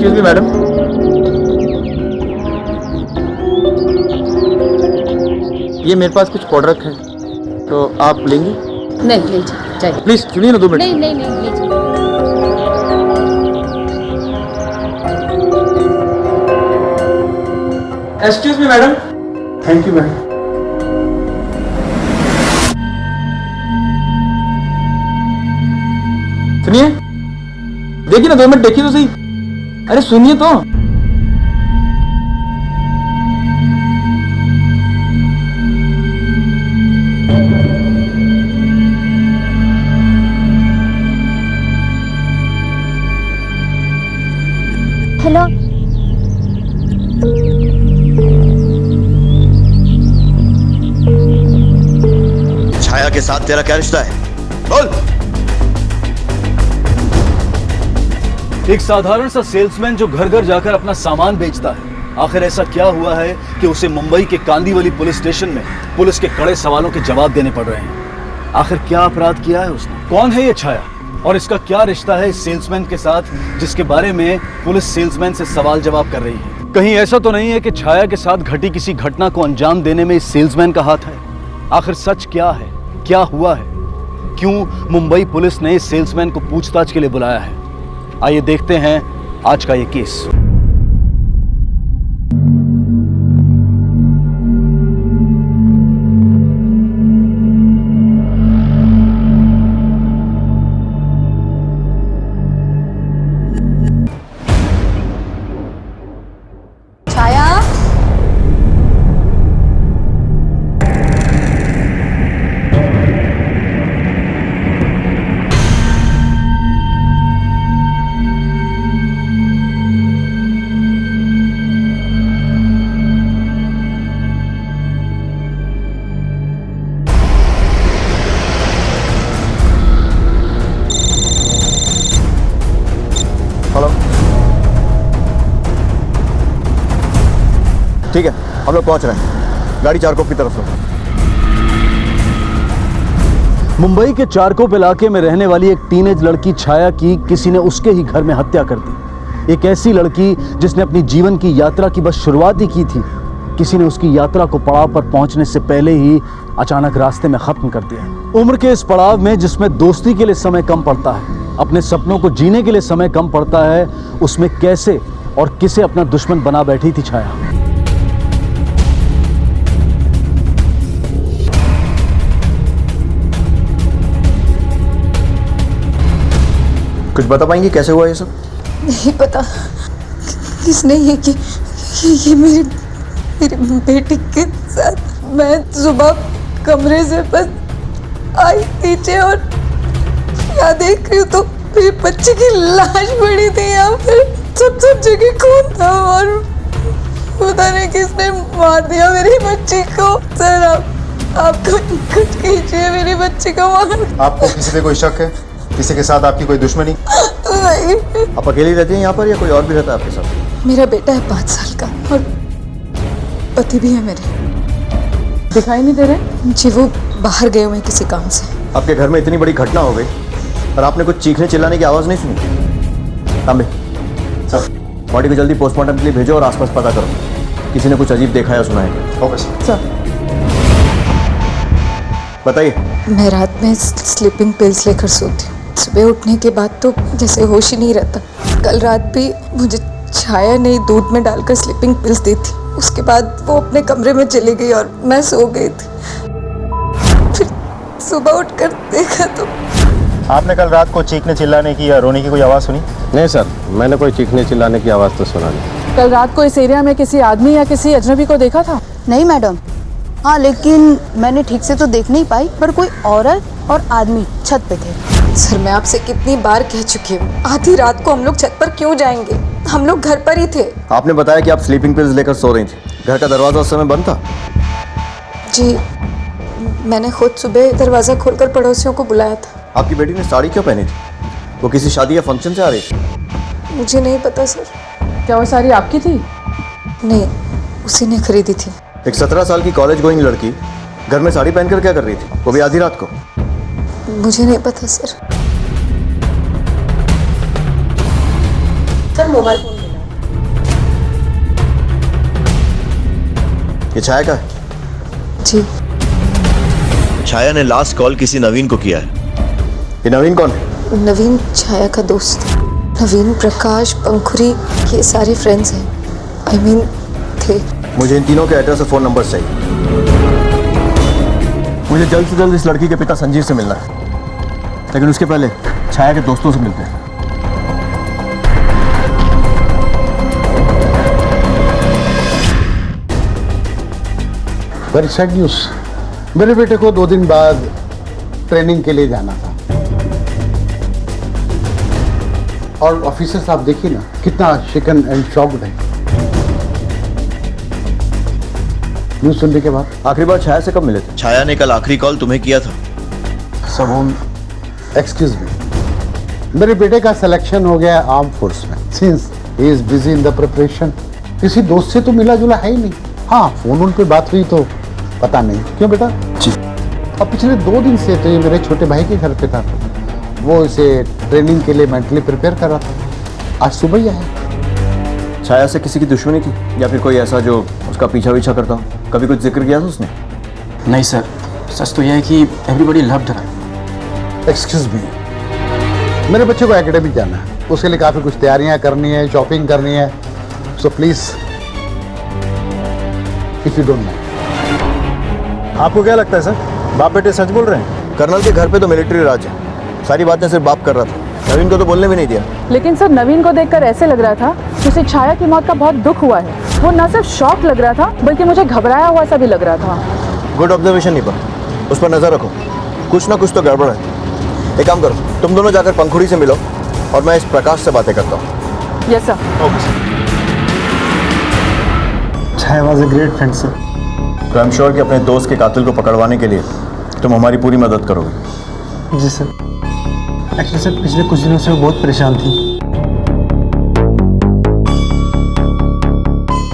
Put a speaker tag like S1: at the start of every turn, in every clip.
S1: Excuse me madam, ये मेरे पास कुछ प्रोडक्ट है तो आप लेंगी?
S2: नहीं लीजिए चाहिए।
S1: प्लीज सुनिए ना 2 मिनट।
S2: नहीं नहीं नहीं लीजिए।
S1: Excuse me madam. Thank you madam. सुनिए, देखिए ना 2 मिनट देखिए तो सही। अरे सुनिए तो।
S3: हेलो,
S4: छाया के साथ तेरा क्या रिश्ता है? बोल।
S5: एक साधारण सा सेल्समैन जो घर घर जाकर अपना सामान बेचता है, आखिर ऐसा क्या हुआ है कि उसे मुंबई के कांदीवली पुलिस स्टेशन में पुलिस के कड़े सवालों के जवाब देने पड़ रहे हैं? आखिर क्या अपराध किया है उसने? कौन है ये छाया और इसका क्या रिश्ता है इस सेल्समैन के साथ जिसके बारे में पुलिस सेल्समैन से सवाल जवाब कर रही है? कहीं ऐसा तो नहीं है कि छाया के साथ घटी किसी घटना को अंजाम देने में इस सेल्समैन का हाथ है? आखिर सच क्या है, क्या हुआ है, क्यों मुंबई पुलिस ने इस सेल्समैन को पूछताछ के लिए बुलाया है? आइए देखते हैं आज का ये केस।
S3: छाया,
S4: हेलो। ठीक है, हम लोग पहुंच रहे हैं। गाड़ी चारकोप की तरफ से।
S5: मुंबई के चारकोप इलाके में रहने वाली एक टीनेज लड़की छाया की किसी ने उसके ही घर में हत्या कर दी। एक ऐसी लड़की जिसने अपनी जीवन की यात्रा की बस शुरुआत ही की थी, किसी ने उसकी यात्रा को पड़ाव पर पहुंचने से पहले ही अचानक रास्ते में खत्म कर दिया। उम्र के इस पड़ाव में जिसमें दोस्ती के लिए समय कम पड़ता है, अपने सपनों को जीने के लिए समय कम पड़ता है, उसमें कैसे और किसे अपना दुश्मन बना बैठी थी छाया।
S4: कुछ बता पाएंगे कैसे हुआ ये सब?
S3: नहीं पता किसने ये की, ये मेरी बेटी के साथ। मैं सुबह कमरे से बस आई नीचे और यहाँ देख रही हूँ तो मेरी बच्ची की लाश पड़ी थी यहाँ पे। सब जगह खून था और पता नहीं किसने मार दिया मेरी बच्ची को। सर आप कुछ कीजिए, मेरी बच्ची को मार।
S6: आपको किसी पे कोई शक है? किसी के साथ आपकी कोई दुश्मनी?
S3: नहीं,
S4: आप अकेली रहती हैं यहाँ पर या कोई और भी रहता है आपके साथ?
S3: मेरा बेटा है 5 साल का और पति भी है मेरे।
S2: दिखाई नहीं दे रहे?
S3: जी वो बाहर गए हुए हैं किसी काम से।
S4: आपके घर में इतनी बड़ी घटना हो गई और आपने कुछ चीखने चिल्लाने की आवाज़ नहीं सुनी? तांबे
S6: सर।
S4: बॉडी को जल्दी पोस्टमार्टम के लिए भेजो और आसपास पता करो किसी ने कुछ अजीब देखा या सुना है।
S6: Okay sir.
S2: सर
S4: बताइए।
S3: मैं रात में स्लीपिंग पिल्स लेकर सोती हूँ। सुबह उठने के बाद तो जैसे होश ही नहीं रहता। कल रात भी मुझे छाया ने दूध में डालकर स्लीपिंग पिल्स दी थी। उसके बाद वो अपने कमरे में चली गई और मैं सो गई थी। फिर सुबह उठकर देखा तो।
S6: आपने कल रात को चीखने चिल्लाने की या रोने की कोई आवाज़ सुनी?
S7: नहीं सर, मैंने कोई चीखने चिल्लाने की आवाज़ तो सुना नहीं।
S2: कल रात को इस एरिया में किसी आदमी या किसी अजनबी को देखा था?
S8: नहीं मैडम। हाँ लेकिन मैंने ठीक से तो देख नहीं पाई, पर कोई औरत और आदमी छत पे थे।
S3: सर मैं आपसे कितनी बार कह चुकी हूँ, आधी रात को हम लोग छत पर क्यों जाएंगे? हम लोग घर पर ही थे।
S4: आपने बताया कि आप स्लीपिंग पिल्स लेकर सो रही थी। घर का दरवाजा उस समय बंद था?
S3: जी मैंने खुद सुबह दरवाज़ा खोलकर पड़ोसियों को बुलाया था।
S4: आपकी बेटी ने साड़ी क्यों पहनी थी? वो किसी शादी या फंक्शन से आ रही थी?
S3: मुझे नहीं पता सर।
S2: क्या वो साड़ी आपकी थी?
S3: नहीं, उसी ने खरीदी थी।
S4: एक 17 साल की कॉलेज गोइंग लड़की घर में साड़ी पहनकर क्या कर रही थी, वो भी आधी रात को?
S3: मुझे नहीं पता सर।
S2: सर मोबाइल फोन मिला।
S4: ये छाया का है?
S3: जी
S4: छाया ने लास्ट कॉल किसी नवीन को किया है। ये नवीन कौन है?
S3: नवीन छाया का दोस्त। नवीन, प्रकाश, पंखुरी, ये सारे फ्रेंड्स हैं। आई मीन थे।
S4: मुझे इन तीनों के एड्रेस और फोन नंबर चाहिए। मुझे जल्द से जल्द इस लड़की के पिता संजीव से मिलना है, लेकिन उसके पहले छाया के दोस्तों से मिलते हैं।
S9: Very sad news. मेरे बेटे को 2 दिन बाद ट्रेनिंग के लिए जाना था, और ऑफिसर साहब देखिए ना कितना शिकन एंड शॉक्ड है न्यूज़ सुनने के बाद।
S4: आखिरी बार छाया से कब मिले थे? छाया ने कल आखिरी कॉल तुम्हें किया था।
S9: एक्सक्यूज मी, मेरे बेटे का सिलेक्शन हो गया आर्म फोर्स में। Since he is busy in the preparation, किसी दोस्त से तो मिला जुला है ही नहीं। हाँ, फोन उन पे बात हुई तो पता नहीं क्यों बेटा जी। अब पिछले 2 दिन से तो ये मेरे छोटे भाई के घर पे था, वो इसे ट्रेनिंग के लिए मेंटली प्रिपेयर कर रहा था। आज सुबह ही आया।
S4: छाया से किसी की दुश्मनी थी या फिर कोई ऐसा जो उसका पीछा करता हो? कभी कुछ जिक्र किया था उसने?
S1: नहीं सर, सच तो यह है कि everybody loved her.
S9: Excuse me, मेरे बच्चे को एकेडमी जाना है, उसके लिए काफ़ी कुछ तैयारियां करनी है, शॉपिंग करनी है, so please if you don't mind.
S6: आपको क्या लगता है सर, बाप बेटे सच बोल रहे हैं?
S4: कर्नल के घर पे तो मिलिट्री राज है, सारी बातें सिर्फ बाप कर रहा था। नवीन को तो बोलने भी नहीं दिया।
S2: लेकिन सर नवीन को देखकर ऐसे लग रहा था कि उसे छाया की मौत का बहुत दुख हुआ है। वो न सिर्फ शॉक लग रहा था बल्कि मुझे घबराया हुआ सा भी लग रहा था।
S4: गुड ऑब्जर्वेशन निपा, उस पर नजर रखो, कुछ ना कुछ तो गड़बड़ है। एक काम करो, तुम दोनों जाकर पंखुड़ी से मिलो और मैं इस प्रकाश से बातें करता हूँ।
S2: Yes sir.
S4: Okay sir.
S6: Chhaya was a great friend sir.
S4: तो आई एम श्योर कि अपने दोस्त के कातिल को पकड़वाने के लिए तुम हमारी पूरी मदद करोगे।
S6: जी सर। एक्चुअली सर पिछले कुछ दिनों से वो बहुत परेशान थी।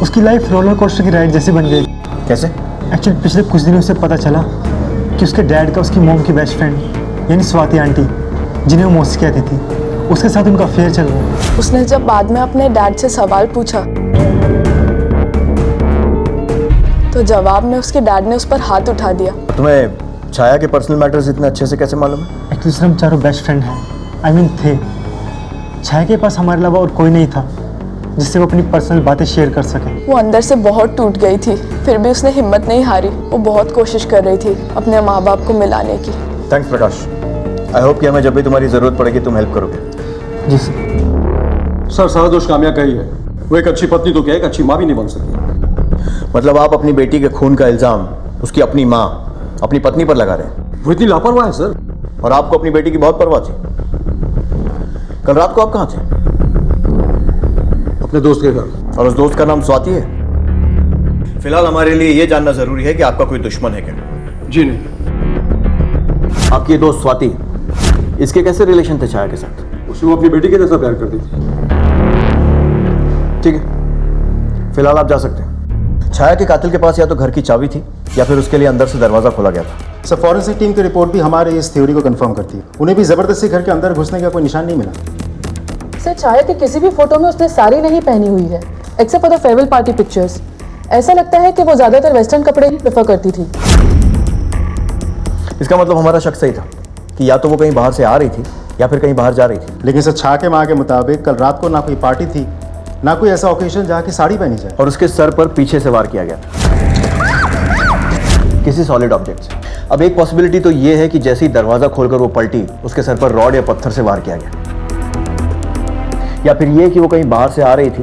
S6: उसकी लाइफ रोलर कोस्टर की राइड जैसी बन गई।
S4: कैसे?
S6: एक्चुअली पिछले कुछ दिनों से पता चला कि उसके डैड का उसकी मोम की बेस्ट फ्रेंड यानी स्वाति आंटी, जिन्हें वो मौसी कहती थी, उसके साथ उनका अफेयर चल रहा है।
S3: उसने जब बाद में अपने डैड से सवाल पूछा तो जवाब में उसके डैड ने उस पर हाथ उठा दिया।
S4: तुम्हें छाया के पर्सनल मैटर्स इतने अच्छे से कैसे मालूम है?
S6: एक्चुअली सर हम चारों बेस्ट फ्रेंड हैं, आई मीन थे। छाया के पास हमारे अलावा और कोई नहीं था जिससे वो अपनी पर्सनल बातें शेयर कर सके।
S3: वो अंदर से बहुत टूट गई थी, फिर भी उसने हिम्मत नहीं हारी। वो बहुत कोशिश कर रही थी अपने माँ बाप को मिलाने की।
S4: थैंक्स प्रकाश, आई होप कि हमें जब भी तुम्हारी जरूरत पड़ेगी तुम हेल्प करोगे।
S6: जी सर।
S10: सर सारा दोष काम्या का ही है, वो एक अच्छी पत्नी तो क्या एक अच्छी माँ भी नहीं बन सकी।
S4: मतलब आप अपनी बेटी के खून का इल्जाम उसकी अपनी माँ, अपनी पत्नी पर लगा रहे हैं?
S10: वो इतनी लापरवाह है सर।
S4: और आपको अपनी बेटी की बहुत परवाह थी। कल रात को आप कहाँ थे?
S10: अपने दोस्त के घर।
S4: और उस दोस्त का नाम स्वाति है? फिलहाल हमारे लिए ये जानना जरूरी है कि आपका कोई दुश्मन है क्या?
S10: जी नहीं।
S4: आपकी ये दोस्त स्वाति, इसके कैसे रिलेशन थे छाया के साथ?
S10: उसने वो अपनी बेटी के जैसा प्यार करती थी।
S4: ठीक है, फिलहाल आप जा सकते हैं। छाया के कातिल के पास या तो घर की चाबी थी या फिर उसके लिए अंदर से दरवाजा खोला गया था।
S6: सर फॉरेंसिक टीम की रिपोर्ट भी हमारे इस थ्योरी को कंफर्म करती है। उन्हें भी जबरदस्ती घर के अंदर घुसने का कोई निशान नहीं मिला।
S2: सर छाया की किसी भी फोटो में उसने साड़ी नहीं पहनी हुई है except for the farewell party pictures. ऐसा लगता है कि वो ज्यादातर वेस्टर्न कपड़े ही प्रेफर करती थी।
S4: इसका मतलब हमारा शक सही था कि या तो वो कहीं बाहर से आ रही थी या फिर कहीं बाहर जा रही थी।
S6: लेकिन सर छा के माँ के मुताबिक कल रात को ना कोई पार्टी थी, ना कोई ऐसा ओकेजन जहाँ की साड़ी पहनी जाए।
S4: और उसके सर पर पीछे से वार किया गया किसी सॉलिड ऑब्जेक्ट से। अब एक पॉसिबिलिटी तो ये है कि जैसे ही दरवाजा खोलकर वो पलटी, उसके सर पर रॉड या पत्थर से वार किया गया, या फिर ये कि वो कहीं बाहर से आ रही थी,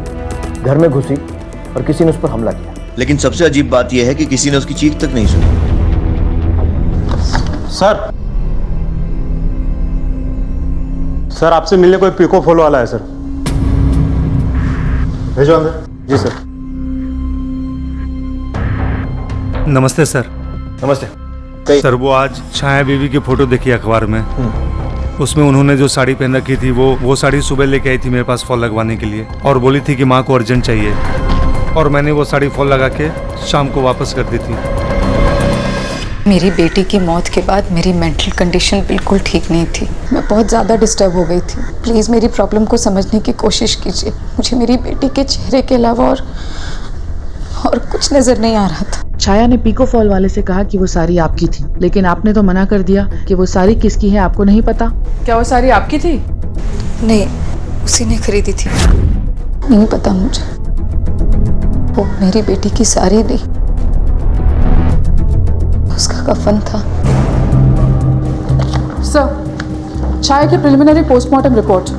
S4: घर में घुसी और किसी ने उस पर हमला किया। लेकिन सबसे अजीब बात यह है कि किसी ने उसकी चीख तक नहीं सुनी।
S6: सर आपसे मिलने कोई पिको फॉलो वाला है सर। भेजो अंदर। जी सर।
S11: नमस्ते सर।
S4: नमस्ते
S11: सर, वो आज छाया बीवी की फोटो देखी अखबार में, उसमें उन्होंने जो साड़ी पहन रखी थी वो साड़ी सुबह लेके आई थी मेरे पास फॉल लगवाने के लिए, और बोली थी कि माँ को अर्जेंट चाहिए, और मैंने वो साड़ी फॉल लगा के शाम को वापस कर दी थी।
S3: मेरी बेटी की मौत के बाद मेरी मेंटल कंडीशन बिल्कुल ठीक नहीं थी। मैं बहुत ज़्यादा डिस्टर्ब हो गई थी। प्लीज़ मेरी प्रॉब्लम को समझने की कोशिश कीजिए। मुझे मेरी बेटी के चेहरे के अलावा और कुछ नज़र नहीं आ रहा था।
S2: छाया ने पीको फॉल वाले से कहा कि वो साड़ी आपकी थी, लेकिन आपने तो मना कर दिया कि वो साड़ी किसकी है आपको नहीं पता। क्या वो साड़ी आपकी थी?
S3: नहीं, उसी ने खरीदी थी। नहीं पता मुझे, वो मेरी बेटी की साड़ी नहीं, उसका कफन था।
S2: सर, छाया की प्रिलिमिनरी पोस्टमार्टम रिपोर्ट।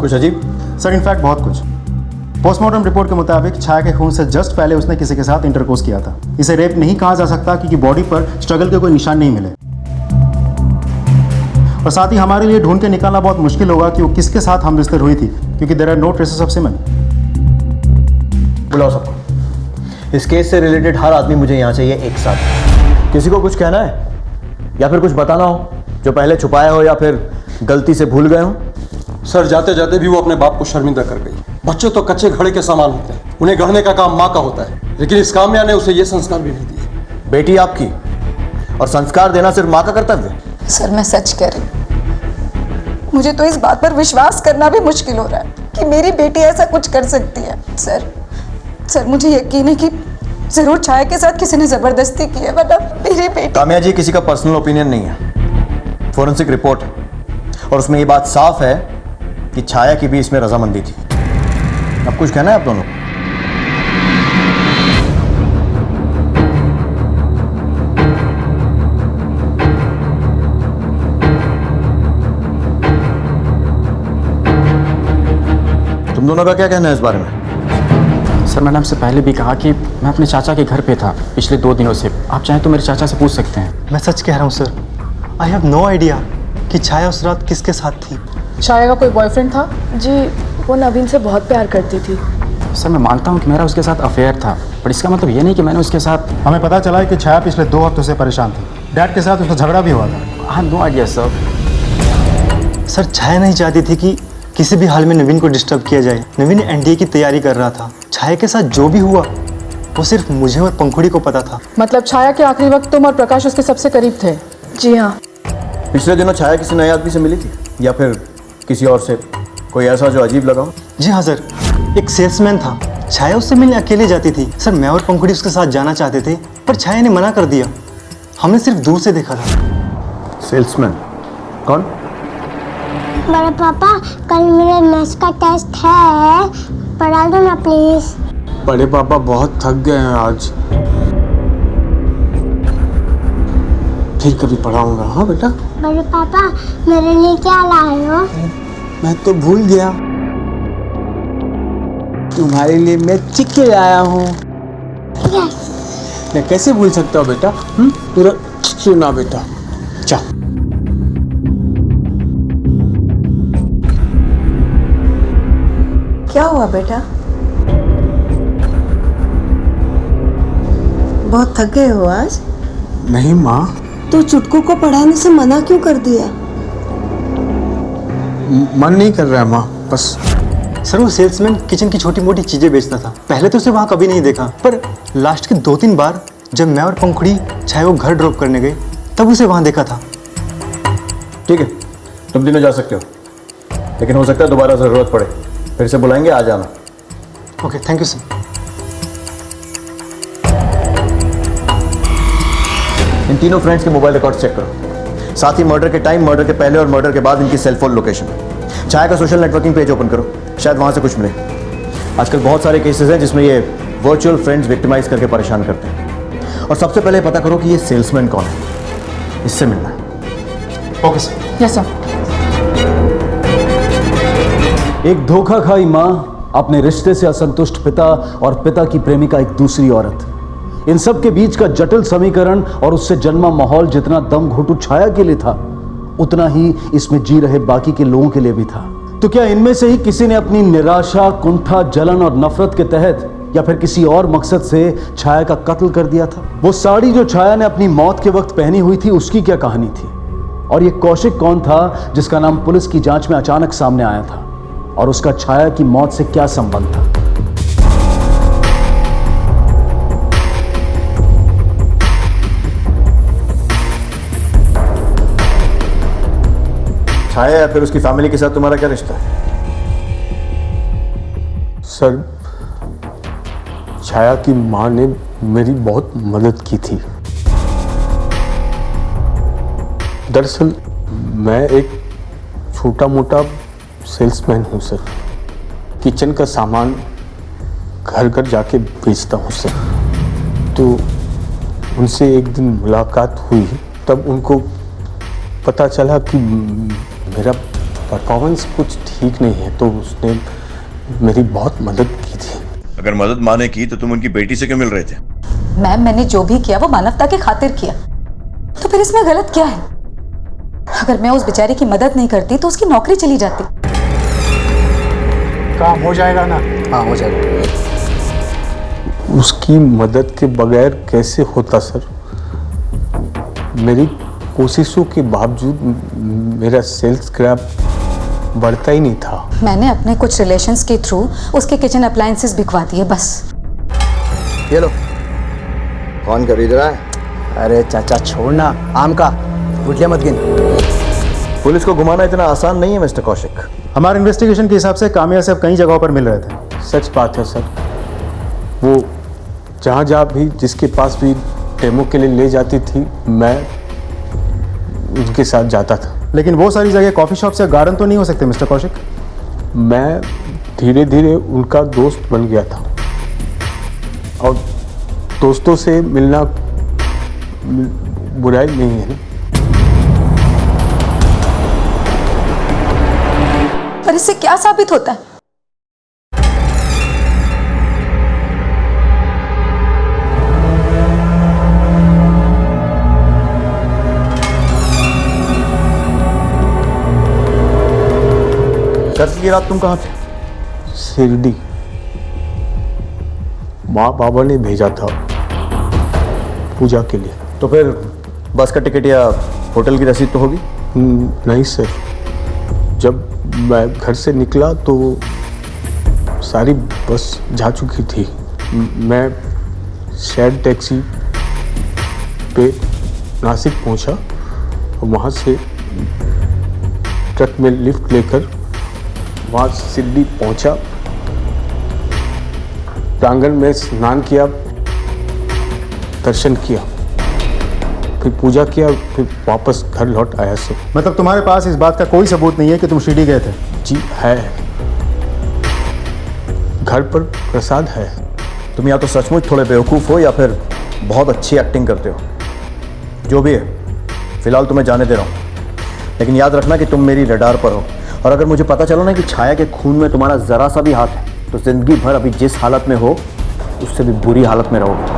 S4: कुछ अजीब?
S6: सर इनफैक्ट बहुत कुछ। पोस्टमार्टम रिपोर्ट के मुताबिक छाया के खून से जस्ट पहले उसने किसी के साथ इंटरकोर्स किया था। इसे रेप नहीं कहा जा सकता क्योंकि बॉडी पर स्ट्रगल के कोई निशान नहीं मिले, और साथ ही हमारे लिए ढूंढ के निकालना बहुत मुश्किल होगा कि वो किसके साथ हमबिस्तर हुई थी, क्योंकि there are no traces of semen.
S4: बुलाओ सबको। इस केस से रिलेटेड हर आदमी मुझे यहाँ चाहिए एक साथ। किसी को कुछ कहना है या फिर कुछ बताना हो जो पहले छुपाया हो या फिर गलती से भूल गए हो?
S10: सर, जाते जाते भी वो अपने बाप को शर्मिंदा कर गई। बच्चे तो कच्चे घड़े के समान होते हैं, उन्हें गढ़ने का काम माँ का होता है, लेकिन इस कामया ने उसे ये संस्कार भी नहीं दिए।
S4: बेटी आपकी और संस्कार देना सिर्फ माँ का कर्तव्य है।
S3: सर, मैं सच कह रही हूँ। मुझे तो इस बात पर विश्वास करना भी मुश्किल हो रहा है कि मेरी बेटी ऐसा कुछ कर सकती है। सर, मुझे यकीन है कि जरूर छाया के साथ किसी ने जबरदस्ती की है, वरना मेरी बेटी।
S4: कामया जी, किसी का पर्सनल ओपिनियन नहीं है, फोरेंसिक रिपोर्ट है, और उसमें ये बात साफ है कि छाया की भी इसमें रजामंदी थी। अब कुछ कहना है आप दोनों? तुम दोनों का क्या कहना है इस बारे में?
S1: सर, मैंने आपसे पहले भी कहा कि मैं अपने चाचा के घर पे था पिछले 2 दिनों से। आप चाहें तो मेरे चाचा से पूछ सकते हैं।
S6: मैं सच कह रहा हूँ sir, I have no idea कि छाया उस रात किसके साथ थी।
S2: छाया का कोई बॉयफ्रेंड था?
S3: जी, वो नवीन से बहुत प्यार करती थी।
S1: सर, मैं मानता हूँ कि मेरा उसके साथ अफेयर था, पर इसका मतलब ये नहीं कि मैंने उसके साथ।
S6: हमें पता चला है कि छाया पिछले 2 हफ्तों से परेशान थी। डैड के साथ उसका झगड़ा भी हुआ था।
S1: I have no idea sir.
S6: Sir, Chhaya नहीं चाहती थी कि किसी भी हाल में नवीन को डिस्टर्ब किया जाए। नवीन एनडीए की तैयारी कर रहा था। छाया के साथ जो भी हुआ वो सिर्फ मुझे और पंखुड़ी को पता था।
S2: मतलब छाया के आखिरी वक्त तुम और प्रकाश उसके सबसे करीब थे?
S3: जी हाँ।
S4: पिछले दिनों छाया किसी नए आदमी से मिली थी या फिर किसी और से? कोई ऐसा जो अजीब लगा हो?
S6: जी हाँ सर, एक सेल्समैन था। छाया उससे मिलने अकेले जाती थी। सर, मैं और पंखुड़ी उसके साथ जाना चाहते थे, पर छाया ने मना कर दिया। हमने सिर्फ दूर से देखा था।
S4: सेल्समैन कौन?
S12: बड़े पापा, कल मेरे मैथ्स का टेस्ट है, पढ़ा दो ना प्लीज।
S13: बड़े पापा बहुत थक गए हैं आज, फिर कभी पढ़ाऊंगा। हाँ बेटा।
S12: बड़े पापा, मेरे लिए क्या लाए हो?
S13: मैं तो भूल गया, तुम्हारे लिए मैं चिक्की लाया हूँ। मैं कैसे भूल सकता हूँ बेटा? पूरा सुना बेटा। जा।
S3: क्या हुआ बेटा? बहुत थक गए हो आज?
S13: नहीं माँ।
S3: तो चुटकू को पढ़ाने से मना क्यों कर दिया?
S13: मन नहीं कर रहा है माँ, बस।
S6: सर, वो सेल्समैन किचन की छोटी मोटी चीजें बेचता था। पहले तो उसे वहाँ कभी नहीं देखा, पर लास्ट के 2-3 बार जब मैं और पंखुड़ी छाया को घर ड्रॉप करने गए तब उसे वहाँ देखा था।
S4: ठीक है, तुम तीनों जा सकते हो, लेकिन हो सकता है दोबारा जरूरत पड़े, फिर से बुलाएंगे, आ जाना।
S6: Okay, thank you sir.
S4: इन तीनों फ्रेंड्स के मोबाइल रिकॉर्ड चेक करो, साथ ही मर्डर के टाइम, मर्डर के पहले और मर्डर के बाद इनकी सेलफोन लोकेशन। छाया का सोशल नेटवर्किंग पेज ओपन करो, शायद वहां से कुछ मिले। आजकल बहुत सारे केसेस हैं जिसमें ये वर्चुअल फ्रेंड्स विक्टिमाइज करके परेशान करते हैं। और सबसे पहले पता करो कि ये सेल्समैन कौन है, इससे मिलना है।
S6: Okay sir.
S2: Yes sir.
S5: एक धोखा खाई मां, अपने रिश्ते से असंतुष्ट पिता और पिता की प्रेमिका एक दूसरी औरत, इन सब के बीच का जटिल समीकरण और उससे जन्मा माहौल जितना दम घोटू छाया के लिए था, उतना ही इसमें जी रहे बाकी के लोगों के लिए भी था। तो क्या इनमें से ही किसी ने अपनी निराशा, कुंठा, जलन और नफरत के तहत या फिर किसी और मकसद से छाया का कत्ल कर दिया था? वो साड़ी जो छाया ने अपनी मौत के वक्त पहनी हुई थी, उसकी क्या कहानी थी? और ये कौशिक कौन था जिसका नाम पुलिस की जांच में अचानक सामने आया था? और उसका छाया की मौत से क्या संबंध था?
S4: छाया या फिर उसकी फैमिली के साथ तुम्हारा क्या रिश्ता है?
S13: सर, छाया की माँ ने मेरी बहुत मदद की थी। दरअसल मैं एक छोटा मोटा सेल्समैन हूँ सर। किचन का सामान घर घर जाके बेचता हूँ सर। तो उनसे एक दिन मुलाकात हुई, तब उनको पता चला कि मेरा परफॉर्मेंस कुछ ठीक नहीं है, तो उसने मेरी बहुत मदद की थी।
S14: अगर मदद माँ ने की तो तुम उनकी बेटी से क्यों मिल रहे थे?
S3: मैम, मैंने जो भी किया वो मानवता की खातिर किया, तो फिर इसमें गलत क्या है? अगर मैं उस बेचारी की मदद नहीं करती तो उसकी नौकरी चली जाती।
S13: काम हो जाएगा ना?
S4: हाँ हो जाएगा।
S13: उसकी मदद के बगैर कैसे होता सर? मेरी कोशिशों के बावजूद मेरा सेल्स स्क्रैप बढ़ता ही नहीं था।
S3: मैंने अपने कुछ रिलेशंस के थ्रू उसके किचन अप्लायंसेस बिकवा दिए बस।
S4: ये लो। कौन खरीद रहा है?
S15: अरे चाचा छोड़ना, आम का गुठलियां मत गिन।
S4: पुलिस को घुमाना इतना आसान नहीं है मिस्टर कौशिक।
S6: हमारे इन्वेस्टिगेशन के हिसाब से कामयाब से कई जगहों पर मिल रहे थे।
S13: सच बात है सर। वो जहाँ जहाँ भी जिसके पास भी डेमो के लिए ले जाती थी, मैं उनके साथ जाता था।
S6: लेकिन वो सारी जगह कॉफ़ी शॉप से गार्डन तो नहीं हो सकते मिस्टर कौशिक?
S13: मैं धीरे धीरे उनका दोस्त बन गया था, और दोस्तों से मिलना बुराई नहीं है ना।
S3: पर इससे क्या साबित होता है?
S4: कल की रात तुम कहाँ थे?
S13: शिरडी। माँ बाबा ने भेजा था पूजा के लिए।
S4: तो फिर बस का टिकट या होटल की रसीद तो होगी?
S13: नहीं सर, जब मैं घर से निकला तो सारी बस जा चुकी थी। मैं शेयर्ड टैक्सी पे नासिक पहुंचा और वहाँ से ट्रक में लिफ्ट लेकर वहाँ शिरडी पहुंचा। प्रांगण में स्नान किया, दर्शन किया, फिर पूजा किया, फिर वापस घर लौट आया सर।
S6: मतलब तुम्हारे पास इस बात का कोई सबूत नहीं है कि तुम शिरडी गए थे?
S13: जी है, घर पर प्रसाद है।
S4: तुम या तो सचमुच थोड़े बेवकूफ़ हो या फिर बहुत अच्छी एक्टिंग करते हो। जो भी है, फिलहाल तुम्हें जाने दे रहा हूँ, लेकिन याद रखना कि तुम मेरी रडार पर हो। और अगर मुझे पता चला ना कि छाया के खून में तुम्हारा ज़रा सा भी हाथ है, तो जिंदगी भर अभी जिस हालत में हो उससे भी बुरी हालत में रहोगे।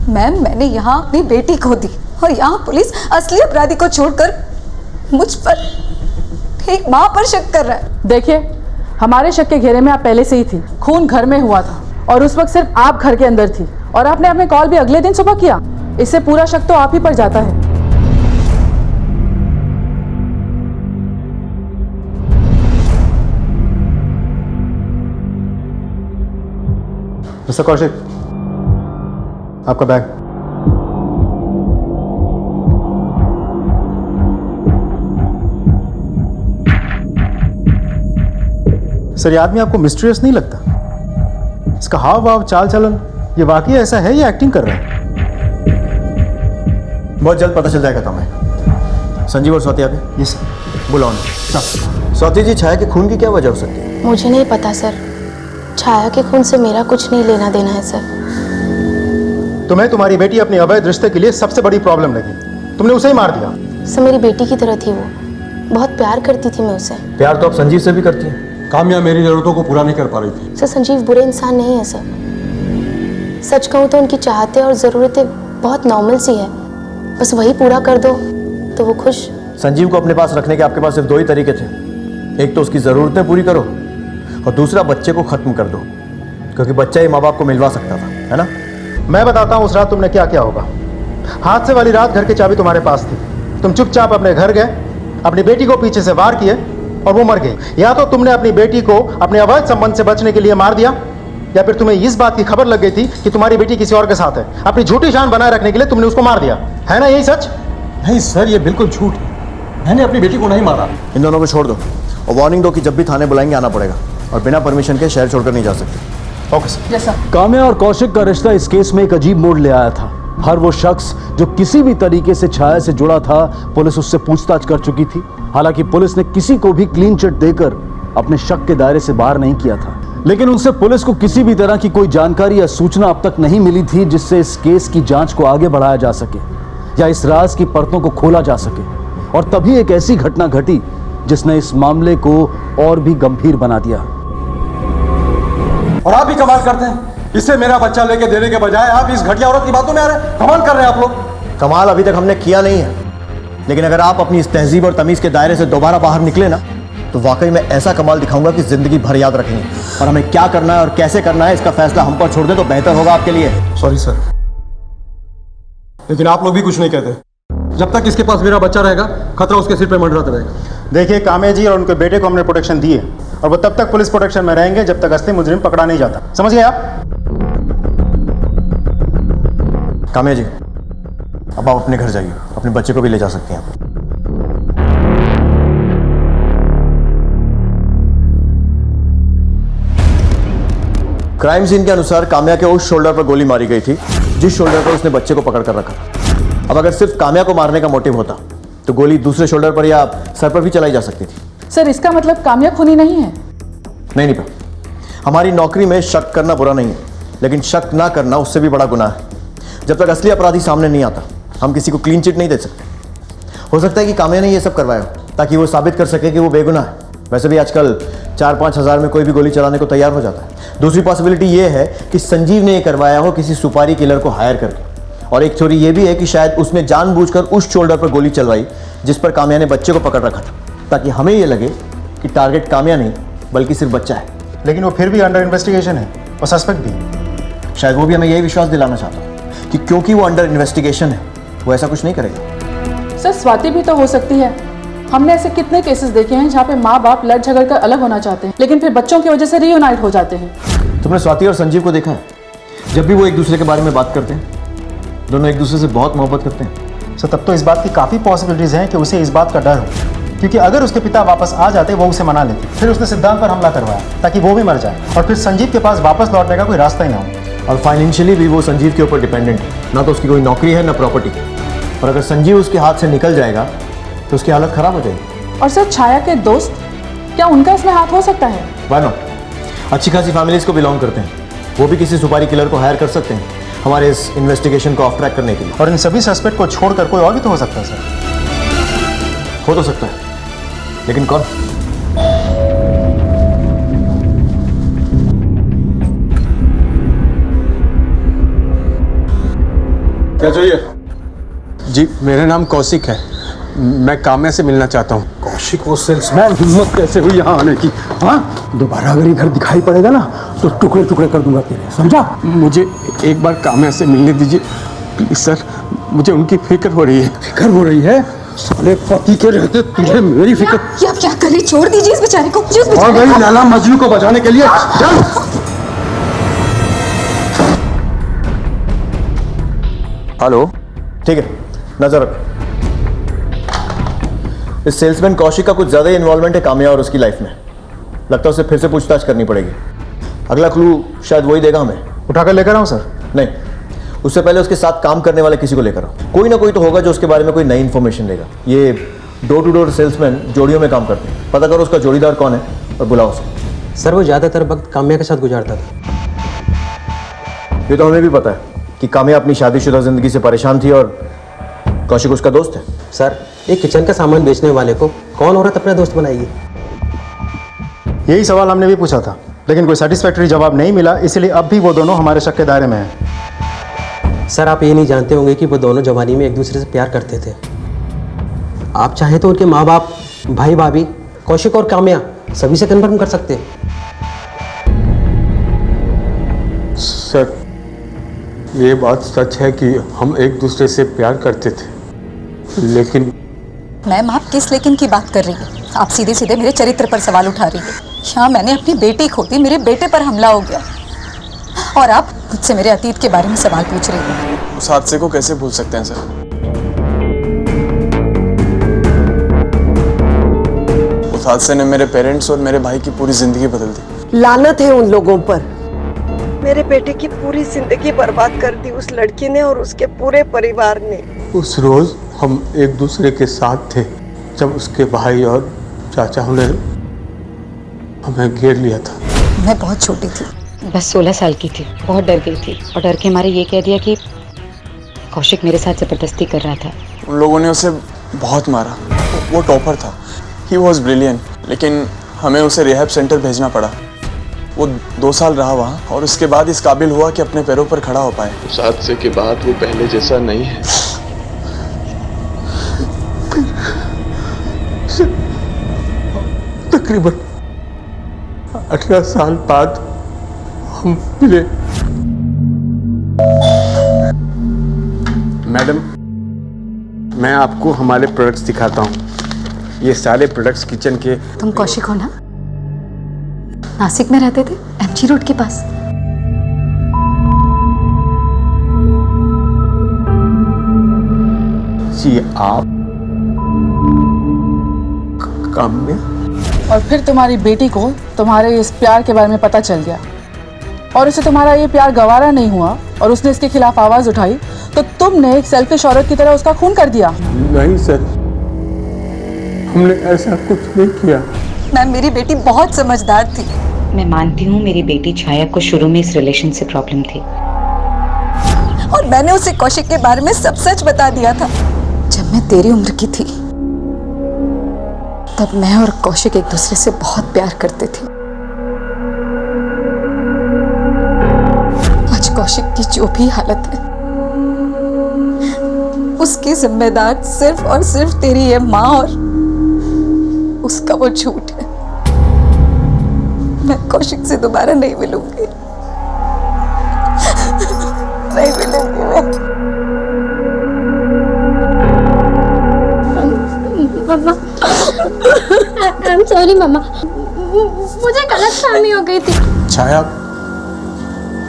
S3: मैम, मैंने यहाँ अपनी बेटी खो दी और यहाँ पुलिस असली अपराधी को छोड़कर मुझ पर, एक माँ पर शक कर रहा है।
S2: देखिए, हमारे शक के घेरे में आप पहले से ही थी। खून घर में हुआ था और उस वक्त सिर्फ आप घर के अंदर थी, और आपने हमें कॉल भी अगले दिन सुबह किया। इससे पूरा शक तो आप ही पर जाता है।
S6: मिस्टर कौशिक, आपका बैग। सर, ये आदमी आपको मिस्टीरियस नहीं लगता? इसका हाव भाव, चाल चलन, ये वाकई ऐसा है या एक्टिंग कर रहा है?
S4: बहुत जल्द पता चल जाएगा तुम्हें। संजीव और स्वाति आ गए?
S6: Yes sir.
S4: बुलाओ उन्हें। स्वाति जी, छाया के खून की क्या वजह हो सकती है?
S16: मुझे नहीं पता सर। छाया के खून से मेरा कुछ नहीं लेना देना है सर।
S6: तुम्हें तुम्हारी बेटी अपने अवैध रिश्ते के लिए सबसे बड़ी प्रॉब्लम लगी, तुमने उसे ही मार दिया।
S16: सर, मेरी बेटी की तरह थी वो, बहुत प्यार करती थी मैं उसे।
S4: प्यार तो आप संजीव से भी करती हैं।
S10: कामया मेरी जरूरतों को पूरा नहीं कर पा रही थी।
S16: सर, संजीव बुरे इंसान नहीं है सर। सच कहूँ तो उनकी चाहतें और ज़रूरतें बहुत नॉर्मल सी है, बस वही पूरा कर दो तो वो खुश।
S4: संजीव को अपने पास रखने के आपके पास सिर्फ दो ही तरीके थे। एक तो उसकी ज़रूरतें पूरी करो, और दूसरा बच्चे को ख़त्म कर दो, क्योंकि बच्चा ही माँ बाप को मिलवा सकता था, है ना?
S6: मैं बताता हूँ उस रात तुमने क्या क्या होगा। हादसे वाली रात घर की चाबी तुम्हारे पास थी। तुम चुपचाप अपने घर गए, अपनी बेटी को पीछे से वार किए और वो मर गई। या तो तुमने अपनी बेटी को अपने अवैध संबंध से बचने के लिए मार दिया, या फिर तुम्हें इस बात की खबर लग गई थी कि तुम्हारी बेटी किसी और के साथ है? अपनी झूठी शान बनाए रखने के लिए तुमने उसको मार दिया, है ना यही सच?
S10: नहीं सर, ये बिल्कुल झूठ है। मैंने अपनी बेटी को नहीं मारा।
S4: इन दोनों को छोड़ दो और वार्निंग दो कि जब भी थाने बुलाएंगे आना पड़ेगा और बिना परमिशन के शहर छोड़कर नहीं जा सकते।
S6: Okay sir.
S2: Yes sir.
S5: Kamya और कौशिक का रिश्ता इस केस में एक अजीब मोड़ ले आया था। हर वो शख्स जो किसी भी तरीके से छाया से जुड़ा था, पुलिस उससे पूछताछ कर चुकी थी। हालांकि पुलिस ने किसी को भी क्लीन चिट देकर अपने शक के दायरे से बाहर नहीं किया था, लेकिन उनसे पुलिस को किसी भी तरह की कोई जानकारी या सूचना अब तक नहीं मिली थी जिससे इस केस की जांच को आगे बढ़ाया जा सके या इस राज की परतों को खोला जा सके। और तभी एक ऐसी घटना घटी जिसने इस मामले को और भी गंभीर बना दिया।
S10: और आप भी कमाल करते हैं, इससे मेरा बच्चा लेके देने के बजाय आप इस घटिया औरत की बातों में आ रहे हैं। कमाल कर रहे हैं आप लोग।
S4: कमाल अभी तक हमने किया नहीं है, लेकिन अगर आप अपनी इस तहजीब और तमीज के दायरे से दोबारा बाहर निकले ना, तो वाकई में ऐसा कमाल दिखाऊंगा कि जिंदगी भर याद रखेंगे। और हमें क्या करना है और कैसे करना है इसका फैसला हम पर छोड़ दें तो बेहतर होगा आपके लिए।
S10: सॉरी सर, लेकिन आप लोग भी कुछ नहीं कहते। जब तक इसके पास मेरा बच्चा रहेगा, खतरा उसके सिर पे मंडराता रहेगा।
S6: देखिए, काम्या जी और उनके बेटे को हमने प्रोटेक्शन दी है और वो तब तक पुलिस प्रोटेक्शन में रहेंगे जब तक असली मुजरिम पकड़ा नहीं जाता। समझ गए आप?
S4: काम्या जी, अब आप अपने घर जाइए, अपने बच्चे को भी ले जा सकते हैं आप। क्राइम सीन के अनुसार काम्या के उस शोल्डर पर गोली मारी गई थी जिस शोल्डर पर उसने बच्चे को पकड़ कर रखा था। अब अगर सिर्फ काम्या को मारने का मोटिव होता तो गोली दूसरे शोल्डर पर या सर पर भी चलाई जा सकती थी।
S2: सर, इसका मतलब काम्या खूनी नहीं है?
S4: नहीं नहीं, हमारी नौकरी में शक करना बुरा नहीं है, लेकिन शक ना करना उससे भी बड़ा गुनाह है। जब तक असली अपराधी सामने नहीं आता, हम किसी को क्लीन चिट नहीं दे सकते। हो सकता है कि काम्या ने ये सब करवाया हो ताकि वो साबित कर सके कि वो बेगुनाह है। वैसे भी आजकल 4-5 हज़ार में कोई भी गोली चलाने को तैयार हो जाता है। दूसरी पॉसिबिलिटी ये है कि संजीव ने ये करवाया हो किसी सुपारी किलर को हायर करके। और एक थ्योरी ये भी है कि शायद उसने जानबूझकर उस शोल्डर पर गोली चलवाई जिस पर काम्या ने बच्चे को पकड़ रखा था, ताकि हमें ये लगे कि टारगेट काम्या नहीं बल्कि सिर्फ बच्चा है।
S6: लेकिन वो फिर भी अंडर इन्वेस्टिगेशन है और सस्पेक्ट भी।
S4: शायद वो भी हमें यही विश्वास दिलाना चाहता है कि क्योंकि वो अंडर इन्वेस्टिगेशन है वो ऐसा कुछ नहीं करेगा।
S2: सर, स्वाति भी तो हो सकती है। हमने ऐसे कितने केसेस देखे हैं जहाँ पे माँ बाप लड़ झगड़ कर अलग होना चाहते हैं, लेकिन फिर बच्चों की वजह से रीयूनाइट हो जाते हैं।
S4: तुमने स्वाति और संजीव को देखा है? जब भी वो एक दूसरे के बारे में बात करते हैं, दोनों एक दूसरे से बहुत मोहब्बत करते हैं।
S6: सो तब तो इस बात की काफ़ी पॉसिबिलिटीज़ हैं कि उसे इस बात का डर हो, क्योंकि अगर उसके पिता वापस आ जाते वो उसे मना लेते। फिर उसने सिद्धांत पर हमला करवाया ताकि वो भी मर जाए और फिर संजीव के पास वापस लौटने का कोई रास्ता ही ना हो।
S4: और फाइनेंशियली भी वो संजीव के ऊपर डिपेंडेंट है, ना तो उसकी कोई नौकरी है ना प्रॉपर्टी। और अगर संजीव उसके हाथ से निकल जाएगा तो उसकी हालत खराब हो जाएगी।
S2: और सर, छाया के दोस्त, क्या उनका इसमें हाथ हो सकता है?
S4: Why not? अच्छी खासी फैमिलीज को बिलोंग करते हैं, वो भी किसी सुपारी किलर को हायर कर सकते हैं हमारे इस इन्वेस्टिगेशन को ऑफ ट्रैक करने के लिए।
S6: और इन सभी सस्पेक्ट को छोड़कर कोई और भी तो हो सकता है सर।
S4: हो तो सकता है, लेकिन कौन?
S10: क्या चाहिए?
S13: जी, मेरा नाम कौशिक है। मैं काम्या से मिलना चाहता हूँ।
S10: कौशिक वो सेल्समैन, हिम्मत कैसे हुई यहाँ आने की? हाँ, दोबारा अगर ये घर दिखाई पड़ेगा ना तो टुकड़े टुकड़े कर दूंगा तेरे, समझा?
S13: मुझे एक बार काम्या से मिलने दीजिए प्लीज सर, मुझे उनकी फिक्र हो रही है।
S10: फिक्र हो रही है? साले पति के रहते तुझे मेरी फिक्र।
S3: ये आप क्या कर रही? छोड़ दीजिए इस बेचारे को।
S10: और गई लैला मजनू को बचाने के लिए। चल।
S4: हेलो, ठीक है, नजर रख। इस सेल्समैन कौशिक का कुछ ज्यादा ही इन्वॉल्वमेंट है काम्या और उसकी लाइफ में। लगता है उसे फिर से पूछताछ करनी पड़ेगी। अगला क्लू शायद वही देगा हमें।
S6: उठाकर लेकर आऊं सर?
S4: नहीं, उससे पहले उसके साथ काम करने वाले किसी को लेकर आओ। कोई ना कोई तो होगा जो उसके बारे में कोई नई इन्फॉर्मेशन देगा। ये डोर टू डोर सेल्समैन जोड़ियों में काम करते हैं। पता करो उसका जोड़ीदार कौन है और बुलाओ उसे।
S15: सर, वो ज़्यादातर वक्त काम्या के साथ गुजारता था।
S4: ये तो हमें भी पता है कि काम्या अपनी शादीशुदा जिंदगी से परेशान थी और कौशिक उसका दोस्त है।
S15: सर, एक किचन का सामान बेचने वाले को कौन औरत अपना दोस्त बनाएगी?
S6: यही सवाल हमने भी पूछा था, लेकिन कोई सेटिस्फैक्टरी जवाब नहीं मिला, इसलिए अब भी वो दोनों हमारे शक के दायरे में हैं।
S15: सर, आप ये नहीं जानते होंगे कि वो दोनों जवानी में एक दूसरे से प्यार करते थे। आप चाहें तो उनके माँ बाप, भाई भाभी, कौशिक और काम्या सभी से कन्फर्म कर सकते हैं।
S13: सर, ये बात सच है कि हम एक दूसरे से प्यार करते थे, लेकिन
S3: मैम, आप किस लेकिन की बात कर रही हैं? आप सीधे सीधे मेरे चरित्र पर सवाल उठा रही हैं। यहाँ मैंने अपनी बेटी खो दी, मेरे बेटे पर हमला हो गया। और आप मुझसे मेरे अतीत के बारे में सवाल पूछ रही हो।
S17: उस हादसे को कैसे भूल सकते हैं सर? उस हादसे ने मेरे पेरेंट्स और मेरे भाई की पूरी जिंदगी बदल दी।
S18: लानत है उन लोगों पर। मेरे बेटे की पूरी जिंदगी बर्बाद कर दी उस लड़की ने और उसके पूरे परिवार ने।
S13: उस रोज हम एक दूसरे के साथ थे जब उसके भाई और चाचा ने हमें घेर लिया था।
S3: मैं बहुत छोटी थी,
S19: बस 16 साल की थी। बहुत डर गई थी और डर के मारे ये कह दिया कि कौशिक मेरे साथ जबरदस्ती कर रहा था।
S17: उन लोगों ने उसे बहुत मारा। वो टॉपर था, ही वॉज ब्रिलियंट, लेकिन हमें उसे रिहैब सेंटर भेजना पड़ा। वो 2 साल रहा वहाँ और उसके बाद इस काबिल हुआ कि अपने पैरों पर खड़ा हो पाए। उस हादसे के बाद वो पहले जैसा नहीं है।
S13: तकरीबन 18 साल बाद हम मिले। मैडम, मैं आपको हमारे प्रोडक्ट्स दिखाता हूँ। ये सारे प्रोडक्ट्स किचन के।
S16: तुम कौशिक हो ना? नासिक में रहते थे, एमजी रोड के पास।
S13: जी आप काम्या?
S2: और फिर तुम्हारी बेटी को तुम्हारे इस प्यार के बारे में पता चल गया और उसे तुम्हारा ये प्यार गवारा नहीं हुआ और उसने इसके खिलाफ आवाज उठाई, तो तुमने एक सेल्फिश औरत की तरह उसका खून कर दिया।
S13: नहीं सर, हमने ऐसा कुछ नहीं किया।
S3: मैम, मेरी बेटी बहुत समझदार थी।
S19: मैं मानती हूँ मेरी बेटी छाया को शुरू में इस रिलेशन से प्रॉब्लम थी
S3: और मैंने उसे कौशिक के बारे में सब सच बता दिया था। जब मैं तेरी उम्र की थी तब मैं और कौशिक एक दूसरे से बहुत प्यार करते थे। आज कौशिक की जो भी हालत है उसकी जिम्मेदार सिर्फ और सिर्फ तेरी ये माँ और उसका वो झूठ है। मैं कौशिक से दोबारा नहीं मिलूंगी, नहीं मिलूंगी मैं।
S12: मम्मा, आई एम सॉरी मम्मा, मुझे गलतफहमी हो गई थी।
S13: छाया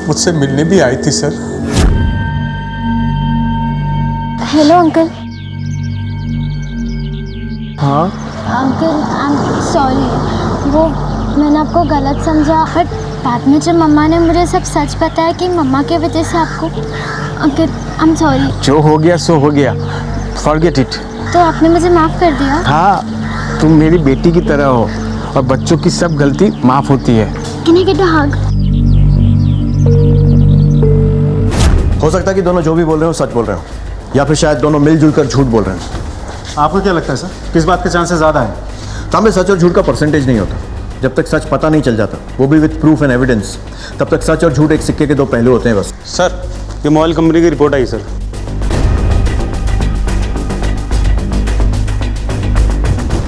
S13: मुझसे मिलने भी आई थी सर।
S12: Hello uncle.
S13: हाँ
S12: अंकल, आई एम सॉरी, वो मैंने आपको गलत समझा, बट बाद में जब मम्मा ने मुझे सब सच बताया कि मम्मा की वजह से आपको, अंकल आई एम सॉरी।
S4: जो हो गया सो हो गया, फॉरगेट इट।
S12: तो आपने मुझे माफ़ कर दिया?
S4: हाँ, तुम मेरी बेटी की तरह हो और बच्चों की सब गलती माफ होती है।
S12: Can I get a hug?
S4: हो सकता है कि दोनों जो भी बोल रहे हो सच बोल रहे हो, या फिर शायद दोनों मिलजुल कर झूठ बोल रहे हैं।
S6: आपको क्या लगता है सर, किस बात के चांसेस ज़्यादा हैं?
S4: सामने सच और झूठ का परसेंटेज नहीं होता। जब तक सच पता नहीं चल जाता, वो भी विद प्रूफ एंड एविडेंस, तब तक सच और झूठ एक सिक्के के 2 पहलू होते हैं बस।
S6: सर, ये मोबाइल कंपनी की रिपोर्ट आई सर।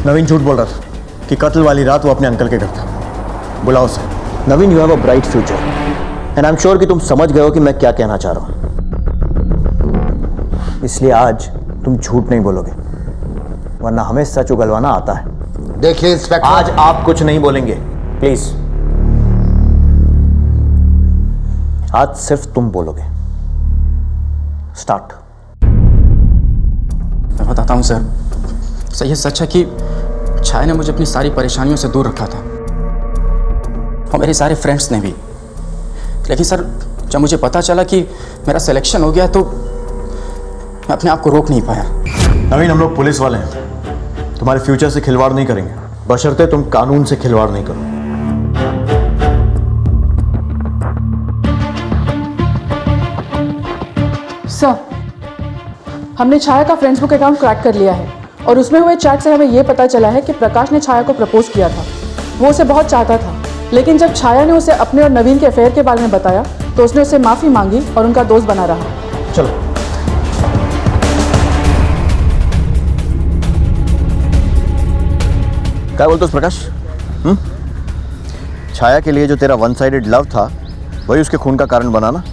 S4: नवीन झूठ बोल रहा था कि कत्ल वाली रात वो अपने अंकल के घर था। बुलाओ उसे। Naveen, you have a bright future and I am sure कि तुम समझ गए हो कि मैं क्या कहना चाह रहा हूं। इसलिए आज तुम झूठ नहीं बोलोगे, वरना हमें सच उगलवाना आता है।
S9: देखिए इंस्पेक्टर,
S4: आज आप कुछ नहीं बोलेंगे प्लीज। आज सिर्फ तुम बोलोगे। स्टार्ट।
S1: मैं बताता हूँ सर, सही सच है कि छाया ने मुझे अपनी सारी परेशानियों से दूर रखा था और मेरे सारे फ्रेंड्स ने भी। लेकिन सर, जब मुझे पता चला कि मेरा सिलेक्शन हो गया तो मैं अपने आप को रोक नहीं पाया।
S4: नवीन, हम लोग पुलिस वाले हैं, तुम्हारे फ्यूचर से खिलवाड़ नहीं करेंगे, बशर्ते तुम कानून से खिलवाड़ नहीं करो।
S2: सर, हमने छाया का फ्रेंड्स बुक अकाउंट क्रैक कर लिया है और उसमें हुए चैट से हमें यह पता चला है कि प्रकाश ने छाया को प्रपोज किया था। वो उसे बहुत चाहता था, लेकिन जब छाया ने उसे अपने और नवीन के अफेयर के बारे में बताया तो उसने उससे माफ़ी मांगी और उनका दोस्त बना रहा।
S4: चलो। क्या बोलते हो प्रकाश? छाया के लिए जो तेरा वन साइडेड लव था वही उसके खून का कारण बना ना?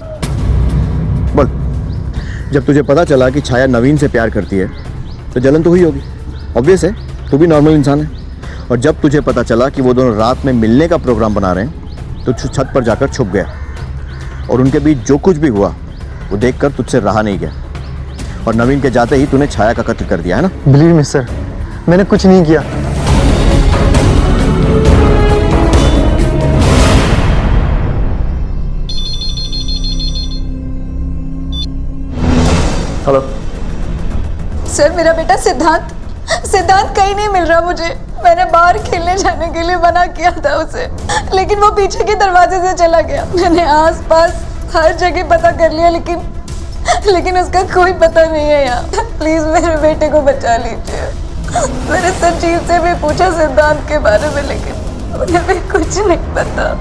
S4: बोल। जब तुझे पता चला कि छाया नवीन से प्यार करती है तो जलन तो हुई होगी, ऑब्वियस है, तू भी नॉर्मल इंसान है। और जब तुझे पता चला कि वो दोनों रात में मिलने का प्रोग्राम बना रहे हैं तो छत पर जाकर छुप गया और उनके बीच जो कुछ भी हुआ वो देखकर तुझसे रहा नहीं गया, और नवीन के जाते ही तूने छाया का कत्ल कर दिया है ना?
S6: बिलीव मी सर, मैंने कुछ नहीं किया।
S4: हेलो
S3: सर, मेरा बेटा सिद्धांत कहीं नहीं मिल रहा मुझे। मैंने बाहर खेलने जाने के लिए मना किया था उसे, लेकिन वो पीछे के दरवाजे से चला गया। मैंने आसपास हर जगह पता कर लिया, लेकिन उसका कोई पता नहीं है यहाँ। प्लीज मेरे बेटे को बचा लीजिए। मैंने संजीव से भी पूछा सिद्धांत के बारे में, लेकिन उन्हें भी कुछ नहीं पता।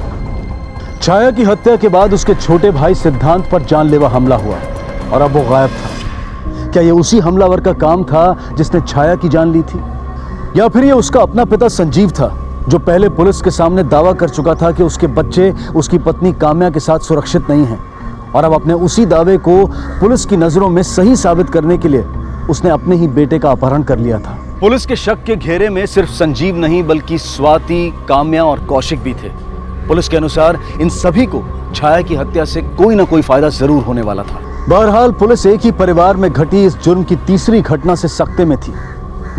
S5: छाया की हत्या के बाद उसके छोटे भाई सिद्धांत पर जानलेवा हमला हुआ और अब वो गायब था। क्या ये उसी हमलावर का काम था जिसने छाया की जान ली थी, या फिर ये उसका अपना पिता संजीव था जो पहले पुलिस के सामने दावा कर चुका था कि उसके बच्चे उसकी पत्नी काम्या के साथ सुरक्षित नहीं हैं, और अब अपने उसी दावे को पुलिस की नजरों में सही साबित करने के लिए उसने अपने ही बेटे का अपहरण कर लिया था। पुलिस के शक के घेरे में सिर्फ संजीव नहीं बल्कि स्वाति, काम्या और कौशिक भी थे। पुलिस के अनुसार इन सभी को छाया की हत्या से कोई ना कोई फायदा जरूर होने वाला था। बहरहाल पुलिस एक ही परिवार में घटी इस जुर्म की तीसरी घटना से सख्ते में थी।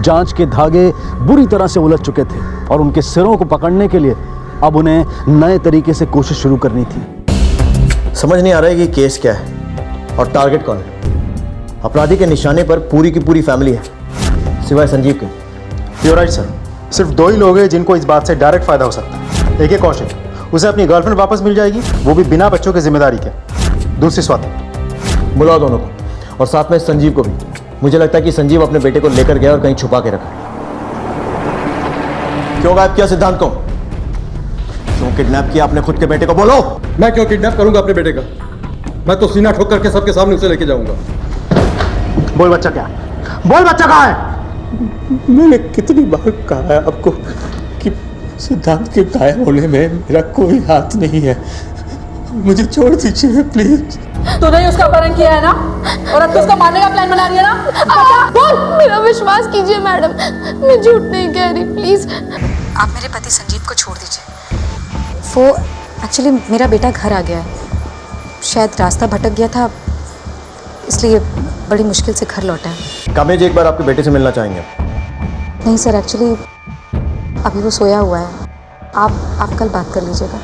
S5: जांच के धागे बुरी तरह से उलझ चुके थे और उनके सिरों को पकड़ने के लिए अब उन्हें नए तरीके से कोशिश शुरू करनी थी।
S4: समझ नहीं आ रहा है कि केस क्या है और टारगेट कौन है। अपराधी के निशाने पर पूरी की पूरी फैमिली है, सिवाय संजीव के।
S6: यू राइट सर, सिर्फ 2 ही लोग हैं जिनको इस बात से डायरेक्ट फायदा हो सकता है। एक है कौशिक, उसे अपनी गर्लफ्रेंड वापस मिल जाएगी, वो भी बिना बच्चों की जिम्मेदारी के। दूसरी स्वाति।
S4: बुलाओ दोनों को, और साथ में संजीव को भी। मुझे लगता है कि संजीव अपने बेटे को लेकर गया और कहीं छुपा के रखा। क्यों गायब किया सिद्धांत को? क्यों किडनैप किया अपने खुद के बेटे को? बोलो।
S10: मैं क्यों किडनैप करूंगा अपने बेटे का? मैं तो सीना ठोक करके सबके सामने उसे लेके जाऊंगा।
S6: बोल बच्चा क्या है? बोल बच्चा कहाँ है?
S13: मैंने कितनी बार कहा है आपको कि सिद्धांत के गायब होने में मेरा कोई हाथ नहीं है। मुझे छोड़ दीजिए प्लीज।
S2: तूने ही उसका अपहरण किया है ना, और अब तो उसका मारने का प्लान बना रही है ना?
S16: बोल। मेरा विश्वास कीजिए मैडम, मैं झूठ नहीं कह रही, प्लीज।
S19: आप मेरे पति संजीव को छोड़ दीजिए। वो एक्चुअली मेरा बेटा घर आ गया है, शायद रास्ता भटक गया था, इसलिए बड़ी मुश्किल से घर लौटा है।
S4: काम्या जी एक बार आपके बेटे से मिलना चाहेंगे।
S19: नहीं सर, एक्चुअली अभी वो सोया हुआ है। आप कल बात कर लीजिएगा।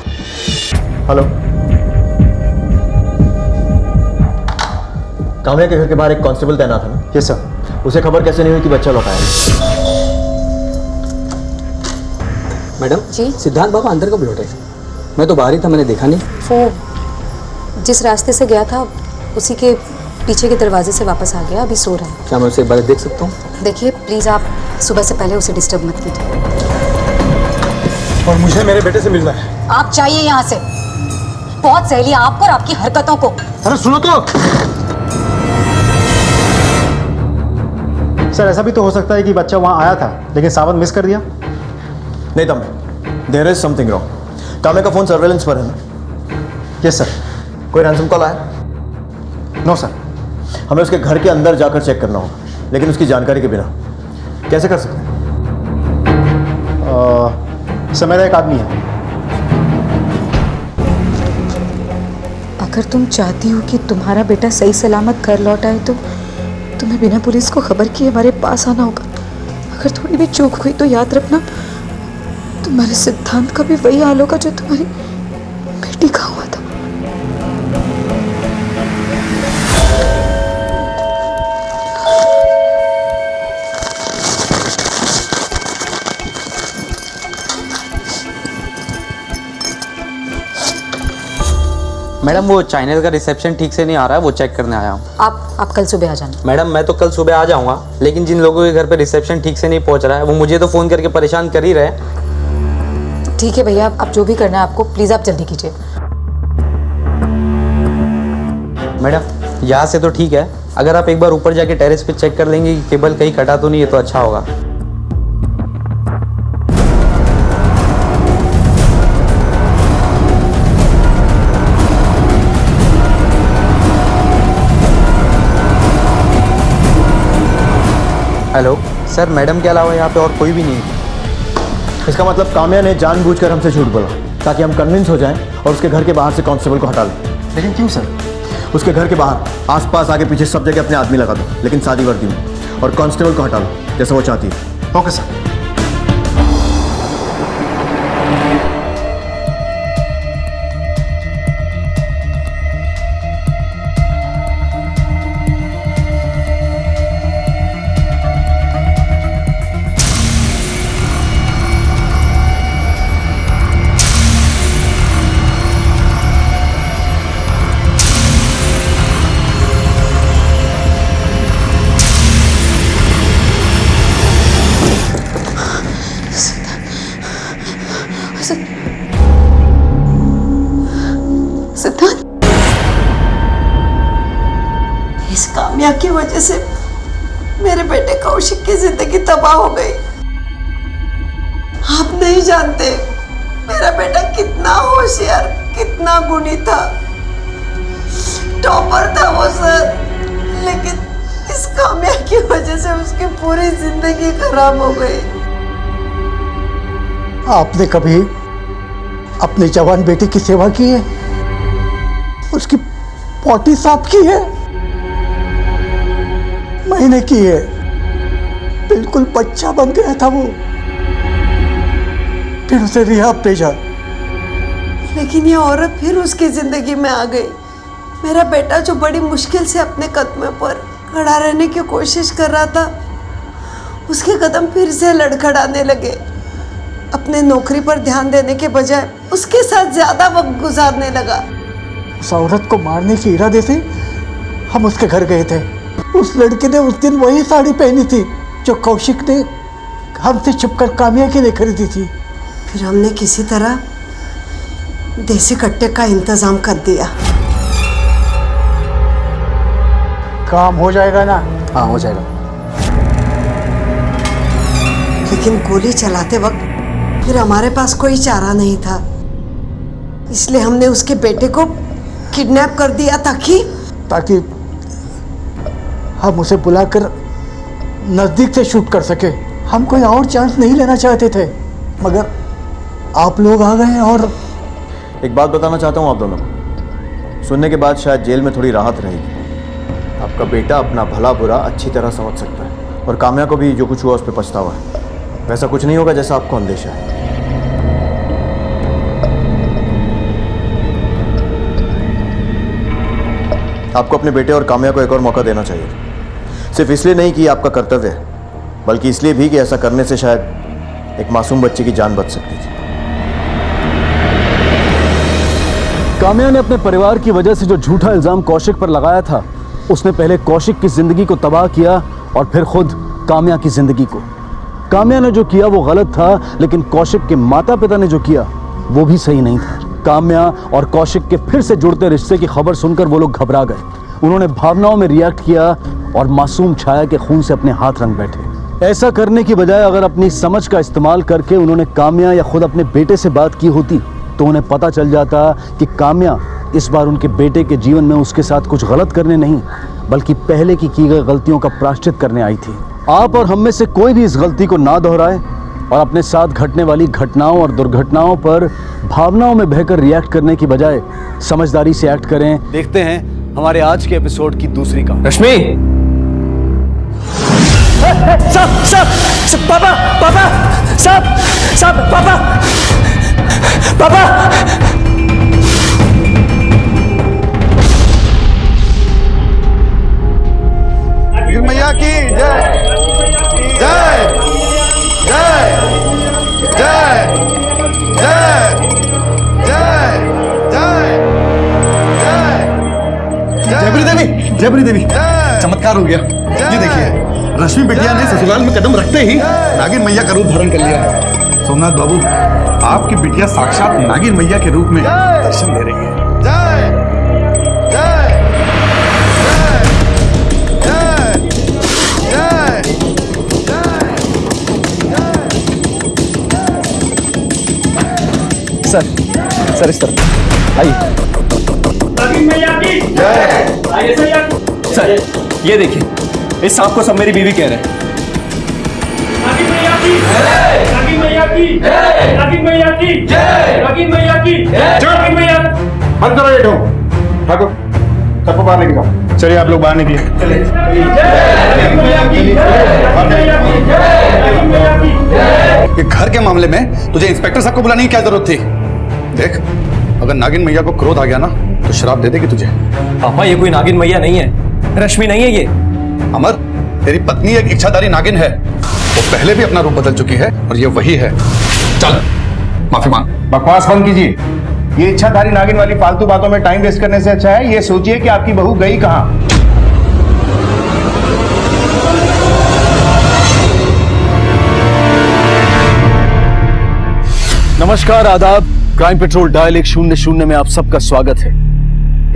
S4: हेलो, काम्या के घर के बाहर एक कांस्टेबल तैनात है ना?
S6: Yes sir.
S4: उसे खबर कैसे नहीं हुई कि बच्चा लौटा है?
S15: मैडम जी, सिद्धांत बाबा अंदर कब लौटे? मैं तो बाहर ही था, मैंने देखा नहीं।
S19: वो जिस रास्ते से गया था उसी के पीछे के दरवाजे से वापस आ गया, अभी सो रहा है।
S15: क्या मैं उसे एक बार देख सकता हूँ?
S19: देखिए प्लीज़, आप सुबह से पहले उसे डिस्टर्ब मत कीजिए।
S6: और मुझे मेरे बेटे से मिलना है।
S19: आप चाहिए यहाँ से, बहुत सहेली आपको और आपकी हरकतों को।
S6: अरे सुनो तो। सर ऐसा भी तो हो सकता है कि बच्चा वहाँ आया था लेकिन सावन मिस कर दिया।
S4: नहीं Tambe, there is something wrong. Kamya का फोन सर्वेलेंस पर है ना?
S6: Yes sir.
S4: कोई रैंसम कॉल आया?
S6: No sir.
S4: हमें उसके घर के अंदर जाकर चेक करना होगा, लेकिन उसकी जानकारी के बिना। कैसे कर सकते हैं?
S6: सर मेरा एक आदमी है।
S3: अगर तुम चाहती हो कि तुम्हारा बेटा सही सलामत घर लौटा है तो तुम्हें बिना पुलिस को खबर किए हमारे पास आना होगा। अगर थोड़ी भी चूक हुई तो याद रखना, तुम्हारे सिद्धांत का भी वही हाल होगा जो तुम्हारी बेटी का हुआ था।
S15: मैडम वो चाइनीज का रिसेप्शन ठीक से नहीं आ रहा है, वो चेक करने आया हूँ।
S19: आप कल सुबह आ जाना।
S15: मैडम मैं तो कल सुबह आ जाऊँगा, लेकिन जिन लोगों के घर पे रिसेप्शन ठीक से नहीं पहुँच रहा है वो मुझे तो फ़ोन करके परेशान कर ही रहे।
S19: ठीक है भैया, आप जो भी करना है आपको, प्लीज़ आप जल्दी कीजिए।
S15: मैडम यहाँ से तो ठीक है, अगर आप एक बार ऊपर जाके टेरेस पे चेक कर लेंगे कि केबल कहीं कटा तो नहीं है तो अच्छा होगा। हेलो सर, मैडम के अलावा यहाँ पे और कोई भी नहीं है।
S4: इसका मतलब काम्या ने जानबूझकर हमसे झूठ बोला ताकि हम कन्विंस हो जाएं और उसके घर के बाहर से कांस्टेबल को हटा लें। लेकिन क्यों सर? उसके घर के बाहर आसपास आगे पीछे सब जगह अपने आदमी लगा दो, लेकिन सादी वर्दी में, और कांस्टेबल को हटा लो जैसा वो चाहती है।
S6: Okay sir.
S18: इस कामया की वजह से मेरे बेटे कौशिक की जिंदगी तबाह हो गई। आप नहीं जानते मेरा बेटा कितना होशियार, कितना गुणी था, टॉपर था वो सर, लेकिन इस कामया की वजह से उसकी पूरी जिंदगी खराब हो गई।
S9: आपने कभी अपने जवान बेटे की सेवा की है? उसकी पोटी साफ की है? मैंने की है। बिल्कुल बच्चा बन गया था वो, फिर उसे रिहाब भेजा।
S18: लेकिन ये औरत फिर उसकी जिंदगी में आ गई। मेरा बेटा जो बड़ी मुश्किल से अपने कदमों पर खड़ा रहने की कोशिश कर रहा था, उसके कदम फिर से लड़खड़ाने लगे। अपने नौकरी पर ध्यान देने के बजाय उसके साथ ज्यादा वक्त गुजारने लगा।
S9: उस औरत को मारने के इरादे से हम उसके घर गए थे। उस लड़के ने उस दिन वही साड़ी पहनी थी जो कौशिक ने हमसे छुपकर कामया के लिए खरीदी थी।
S18: फिर हमने किसी तरह देसी कट्टे का इंतजाम कर दिया।
S9: काम हो जाएगा ना?
S4: हाँ हो जाएगा।
S18: लेकिन गोली चलाते वक्त फिर हमारे पास कोई चारा नहीं था, इसलिए हमने उसके बेटे को किडनैप कर दिया ताकि
S9: हम उसे बुलाकर नजदीक से शूट कर सके। हम कोई और चांस नहीं लेना चाहते थे, मगर आप लोग आ गए। और
S4: एक बात बताना चाहता हूँ आप दोनों को, सुनने के बाद शायद जेल में थोड़ी राहत रहेगी। आपका बेटा अपना भला बुरा अच्छी तरह समझ सकता है, और कामया को भी जो कुछ हुआ उस पर पछतावा है। वैसा कुछ नहीं होगा जैसा आपको अंदेशा है। आपको अपने बेटे और कामया को एक और मौका देना चाहिए, सिर्फ इसलिए नहीं कि आपका कर्तव्य है, बल्कि इसलिए भी कि ऐसा करने से शायद एक मासूम बच्चे की जान बच सकती थी।
S5: कामया ने अपने परिवार की वजह से जो झूठा इल्जाम कौशिक पर लगाया था, उसने पहले कौशिक की जिंदगी को तबाह किया और फिर खुद कामया की जिंदगी को। कामया ने जो किया वो गलत था, लेकिन कौशिक के माता पिता ने जो किया वो भी सही नहीं था। कामया और कौशिक के फिर से जुड़ते रिश्ते की खबर सुनकर वो लोग घबरा गए। उन्होंने भावनाओं में रिएक्ट किया और मासूम छाया के खून से अपने हाथ रंग बैठे। ऐसा करने की बजाय अगर अपनी समझ का इस्तेमाल करके उन्होंने कामया या खुद अपने बेटे से बात की होती, तो उन्हें पता चल जाता कि कामया इस बार उनके बेटे के जीवन में उसके साथ कुछ गलत करने नहीं, बल्कि पहले की गई गलतियों का प्रायश्चित करने आई थी। आप और हम में से कोई भी इस गलती को ना दोहराए और अपने साथ घटने वाली घटनाओं और दुर्घटनाओं पर भावनाओं में बहकर रिएक्ट करने की बजाय समझदारी से एक्ट करें। देखते हैं हमारे आज के एपिसोड की दूसरी कहानी।
S15: रश्मि! सब पापा पापा सब पापा पापा!
S20: मैया की जय जय जय जय जय जय जय जयपुरी देवी, जयपुरी देवी, चमत्कार हो गया। ये देखिए, रश्मि बिटिया ने ससुराल में कदम रखते ही नागिन मैया का रूप धारण कर लिया है। सोमनाथ बाबू, आपकी बिटिया साक्षात नागिन मैया के रूप में दर्शन दे रही है।
S5: सर इस तरफ आइए।
S15: सर ये देखिए, इस सांप को सब मेरी बीवी कह रहे हैं।
S20: बंद करो ये ढोंग, ठाकुर सबको बाहर लेके जाओ।
S6: चलिए आप लोग बाहर निकलिए।
S20: ये घर के मामले में तुझे इंस्पेक्टर साहब को बुलाने की क्या जरूरत थी? देख, अगर नागिन मैया को क्रोध आ गया ना तो शराब दे देगी तुझे।
S15: पापा ये कोई नागिन मैया नहीं है, रश्मि नहीं है ये।
S20: अमर, तेरी पत्नी एक इच्छाधारी नागिन है। वो पहले भी अपना रूप बदल चुकी है और ये वही है। चल माफी मांग।
S21: बकवास बंद कीजिए। ये इच्छाधारी नागिन वाली फालतू बातों में टाइम वेस्ट करने से अच्छा है ये सोचिए कि आपकी बहू गई कहां।
S5: नमस्कार, आदाब। क्राइम पेट्रोल डायल 100 में आप सबका स्वागत है।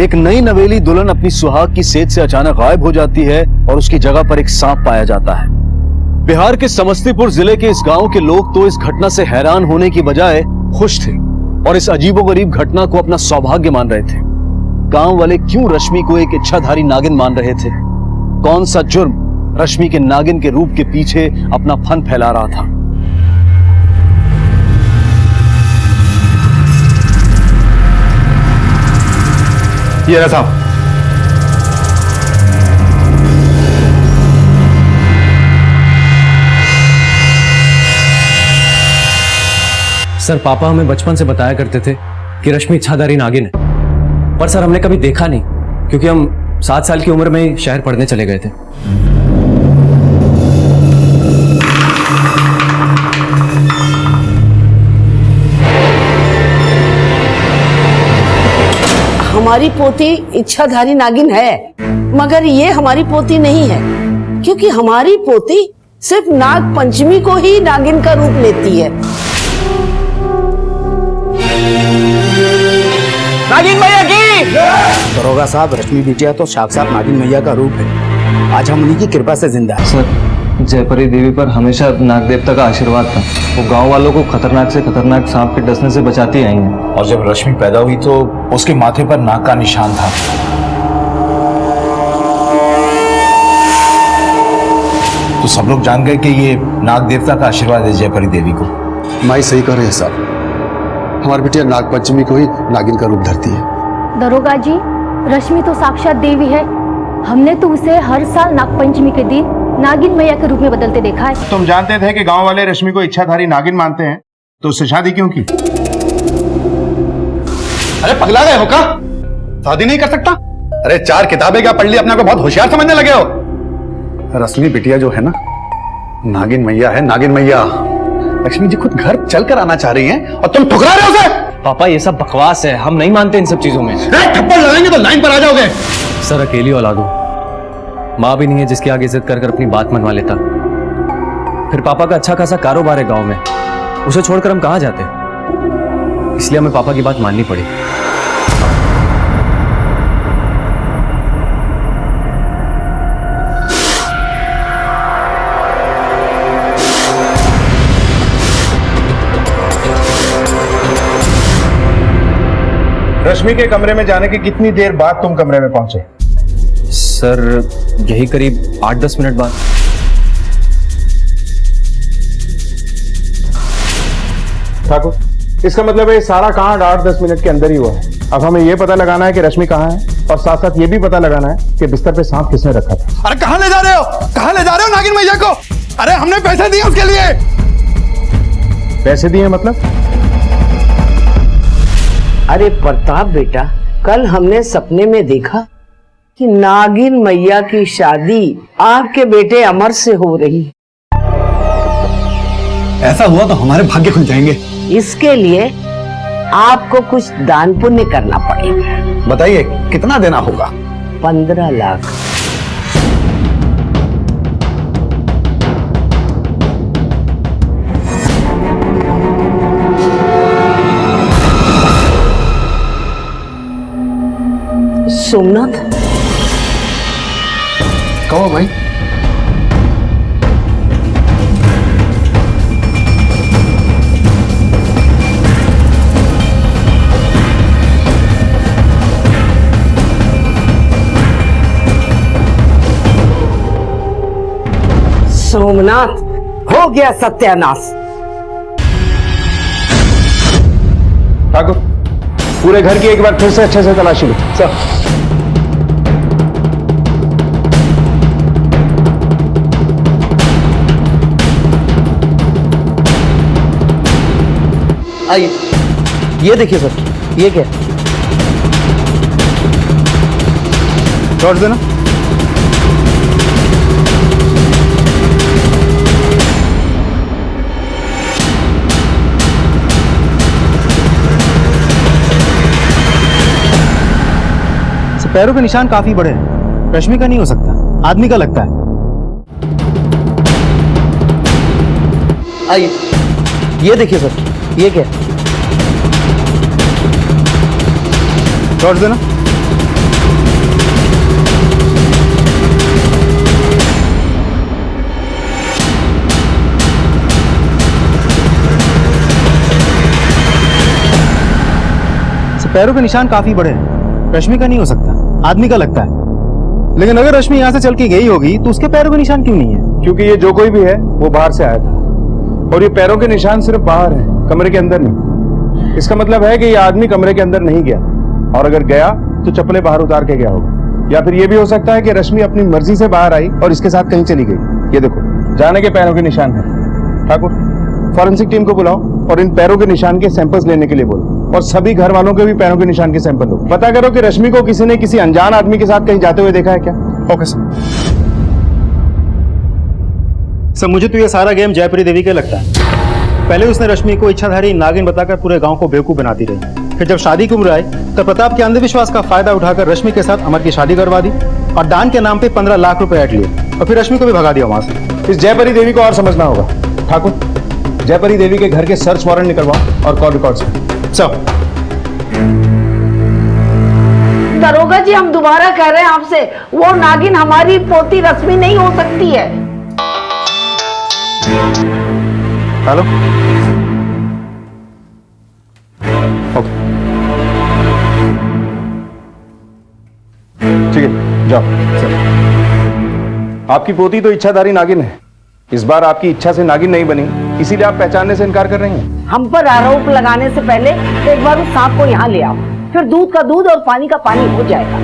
S5: एक नई नवेली दुल्हन अपनी सुहाग की सेज से अचानक गायब हो जाती है और उसकी जगह पर एक सांप पाया जाता है। बिहार के समस्तीपुर जिले के इस गांव के लोग तो इस घटना से हैरान होने की बजाय खुश थे और इस अजीबोगरीब घटना को अपना सौभाग्य मान रहे थे। गांव वाले क्यों रश्मि को एक इच्छाधारी नागिन मान रहे थे? कौन सा जुर्म रश्मि के नागिन के रूप के पीछे अपना फन फैला रहा था?
S20: ये रहा साहब।
S15: सर पापा हमें बचपन से बताया करते थे कि रश्मि इच्छाधारी नागिन है, पर सर हमने कभी देखा नहीं क्योंकि हम 7 साल की उम्र में ही शहर पढ़ने चले गए थे।
S18: हमारी पोती इच्छाधारी नागिन है, मगर ये हमारी पोती नहीं है, क्योंकि हमारी पोती सिर्फ नाग पंचमी को ही नागिन का रूप लेती है।
S1: नागिन मैया की दरोगा साहब, रश्मि बिटिया तो साक्षात नागिन मैया का रूप है। आज हम उन्हीं की कृपा से जिंदा है।
S6: सर, जयपरी देवी पर हमेशा नाग देवता का आशीर्वाद था। वो गांव वालों को खतरनाक से खतरनाक सांप के डसने से बचाती आई हैं।
S5: और जब रश्मि पैदा हुई तो उसके माथे पर नाग का निशान था। तो सब लोग जान गए कि ये नाग देवता का आशीर्वाद है जयपरी देवी को।
S10: माई सही कह रहे हैं साहब, हमारी बिटिया नाग पंचमी को ही नागिन का रूप धरती है।
S12: दरोगा जी, रश्मि तो साक्षात देवी है। हमने तो उसे हर साल नागपंचमी के दिन नागिन मैया के रूप में बदलते देखा है।
S21: तुम जानते थे कि गांव वाले रश्मि को इच्छाधारी नागिन मानते हैं, तो उससे शादी क्यों की?
S20: अरे पगला गए हो क्या? शादी नहीं कर सकता? अरे 4 किताबें क्या पढ़ ली, अपने को बहुत होशियार समझने लगे हो। रश्मि बिटिया जो है ना, नागिन मैया है, नागिन मैया। लक्ष्मी जी खुद घर चलकर आना चाह रही हैं और तुम ठुकरा रहे हो उसे।
S15: पापा ये सब बकवास है, हम नहीं मानते इन सब चीजों में।
S20: थप्पड़ लगाएंगे तो लाइन पर आ जाओगे।
S15: सर अकेली औलाद हूं, माँ भी नहीं है जिसकी आगे जिद कर कर अपनी बात मनवा लेता। फिर पापा का अच्छा खासा कारोबार है गांव में, उसे छोड़कर हम कहां जाते? इसलिए हमें पापा की बात माननी पड़ी।
S21: रश्मि के कमरे में जाने के कितनी देर बाद तुम कमरे में पहुंचे?
S15: सर यही करीब 8-10 मिनट बाद।
S21: ठाकुर, इसका मतलब है सारा कांड 8-10 मिनट के अंदर ही हुआ है। अब हमें यह पता लगाना है कि रश्मि कहाँ है और साथ साथ ये भी पता लगाना है कि बिस्तर पे सांप किसने रखा था।
S20: अरे कहां ले जा रहे हो? कहां ले जा रहे हो नागिन मैया को? अरे हमने पैसे दिए उसके लिए।
S21: पैसे दिए मतलब?
S18: अरे प्रताप बेटा, कल हमने सपने में देखा कि नागिन मैया की शादी आपके बेटे अमर से हो रही।
S20: ऐसा हुआ तो हमारे भाग्य खुल जाएंगे।
S18: इसके लिए आपको कुछ दान पुण्य करना पड़ेगा।
S20: बताइए कितना देना होगा?
S18: 15 लाख। सोमनाथ,
S20: कहो भाई।
S18: सोमनाथ, हो गया सत्यानाश।
S21: ठाकुर, पूरे घर की एक बार फिर से अच्छे से तलाशी लो। चल।
S4: आइए, ये देखिए सर, ये क्या है?
S21: टॉर्च देना।
S6: पैरों के निशान काफी बड़े हैं। रश्मि का नहीं हो सकता, आदमी का लगता है।
S4: आइए, ये देखिए सर, ये क्या है?
S21: टॉर्च देना।
S6: पैरों के निशान काफी बड़े हैं। रश्मि का नहीं हो सकता, आदमी का लगता है। लेकिन अगर रश्मि यहाँ से चल के गई होगी तो उसके पैरों के निशान क्यों नहीं है?
S21: क्योंकि ये जो कोई भी है वो बाहर से आया था, और ये पैरों के निशान सिर्फ बाहर है, कमरे के अंदर नहीं। इसका मतलब है कि ये आदमी कमरे के अंदर नहीं गया, और अगर गया तो चप्पलें बाहर उतार के गया होगा। या फिर ये भी हो सकता है कि रश्मि अपनी मर्जी से बाहर आई और इसके साथ कहीं चली गई। ये देखो, जाने के पैरों के निशान है। ठाकुर, फॉरेंसिक टीम को बुलाओ और इन पैरों के निशान के सैंपल्स लेने के लिए बोलो, और सभी घर वालों के भी पैरों के निशान के सैंपल लो। पता करो कि रश्मि को किसी ने किसी अनजान आदमी के साथ कहीं जाते हुए देखा है क्या? Okay sir.
S6: सर, मुझे तो ये सारा गेम जयपुरी देवी का लगता है। पहले उसने रश्मि को इच्छाधारी नागिन बताकर पूरे गांव को बेवकूफ बनाती रही। फिर जब शादी की उम्र आई तब प्रताप के अंधविश्वास का फायदा उठाकर रश्मि के साथ अमर की शादी करवा दी और दान के नाम पे 15 लाख रुपए ऐट लिए, और फिर रश्मि को भी भगा दिया वहां से।
S21: इस जयपरी देवी को और समझना होगा। ठाकुर, जयपरी देवी के घर के सर्च वारंट निकलवाओ और कॉल रिकॉर्ड से। सब
S18: दरोगा जी, हम दोबारा कह रहे हैं आपसे, वो नागिन हमारी पोती रश्मि नहीं हो सकती है।
S21: हेलो, ओके, ठीक है, जाओ। आपकी पोती तो इच्छाधारी नागिन है। इस बार आपकी इच्छा से नागिन नहीं बनी, इसीलिए आप पहचानने से इनकार कर रही हैं।
S18: हम पर आरोप लगाने से पहले एक बार उस सांप को यहाँ ले आओ, फिर दूध का दूध और पानी का पानी हो जाएगा।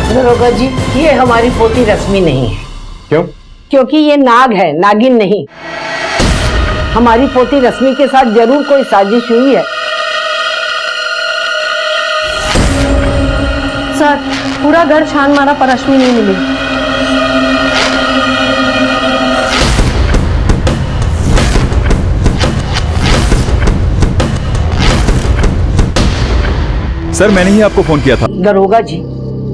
S18: दरोगा जी, ये हमारी पोती रश्मि नहीं है।
S21: क्यों?
S18: क्योंकि ये नाग है, नागिन नहीं। हमारी पोती रश्मि के साथ जरूर कोई साजिश हुई है।
S2: सर, पूरा घर छान मारा पर रश्मि नहीं मिली।
S7: सर, मैंने ही आपको फोन किया था।
S18: दरोगा जी,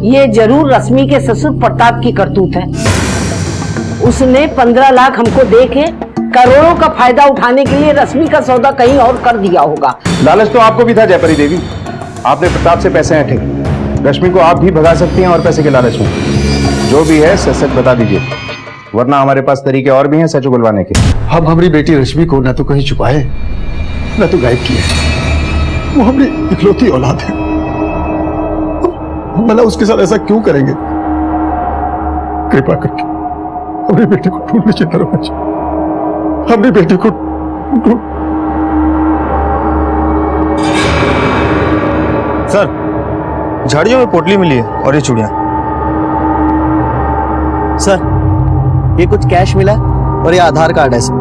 S18: ये जरूर रश्मि के ससुर प्रताप की करतूत है। उसने 15 लाख हमको दे के करोड़ों का फायदा उठाने के लिए रश्मि का सौदा कहीं और कर दिया होगा।
S21: लालच तो आपको भी था जयपरी देवी। आपने प्रताप से पैसे ऐंठे। रश्मि को आप भी भगा सकती हैं और पैसे के लालच में। जो भी है सच सच बता दीजिए, वरना हमारे पास तरीके और भी हैं सच उगलवाने के।
S9: हम हमारी बेटी रश्मि को न तो कहीं छुपाए न तो गायब किए। वो हमारी इकलौती औलाद है, भला उसके साथ ऐसा क्यों करेंगे? कृपा करके अपनी बेटी को ढूंढ लीजिए दरोगा जी, अपनी बेटी को ढूंढ।
S6: सर, झाड़ियों में पोटली मिली है और ये चूड़ियां।
S4: सर, ये कुछ कैश मिला और ये आधार कार्ड है सर।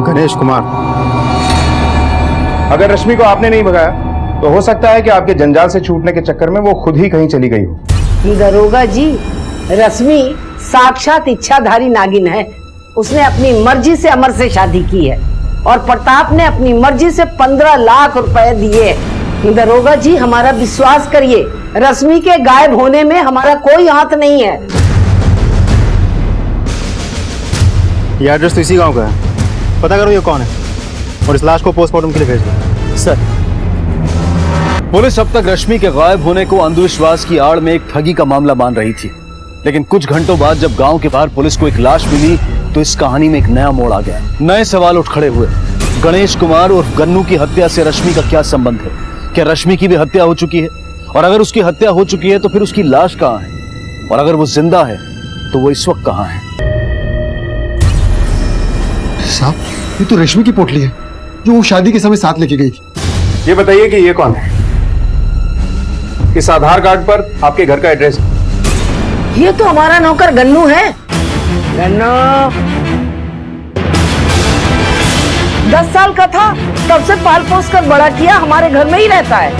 S6: गणेश कुमार।
S21: अगर रश्मि को आपने नहीं भगाया तो हो सकता है कि आपके जंजाल से छूटने के चक्कर में वो खुद ही कहीं चली गई हो।
S18: दरोगा जी, रश्मि साक्षात इच्छाधारी नागिन है। उसने अपनी मर्जी से अमर से शादी की है और प्रताप ने अपनी मर्जी से 15 लाख रुपए दिए। दरोगा जी, हमारा विश्वास करिए, रश्मि के गायब होने में हमारा कोई हाथ नहीं है।
S6: ये एड्रेस तो इसी गांव का है। पता करो ये कौन है और इस लाश को पोस्टमार्टम के लिए भेज दो।
S4: सर,
S5: पुलिस अब तक रश्मि के गायब होने को अंधविश्वास की आड़ में एक ठगी का मामला मान रही थी, लेकिन कुछ घंटों बाद जब गांव के बाहर पुलिस को एक लाश मिली तो इस कहानी में एक नया मोड़ आ गया। नए सवाल उठ खड़े हुए। गणेश कुमार और गन्नू की हत्या से रश्मि का क्या संबंध है? क्या रश्मि की भी हत्या हो चुकी है? और अगर उसकी हत्या हो चुकी है तो फिर उसकी लाश कहाँ है? और अगर वो जिंदा है तो वो इस वक्त कहाँ है?
S20: साहब, ये तो रश्मि की पोटली है जो वो शादी के समय साथ लेके गई थी।
S21: ये बताइए कि ये कौन है? इस आधार कार्ड पर आपके घर का एड्रेस है।
S8: ये तो हमारा नौकर गन्नू है। गन्नू 10 साल का था तब से पाल पोस कर बड़ा किया, हमारे घर में ही रहता है।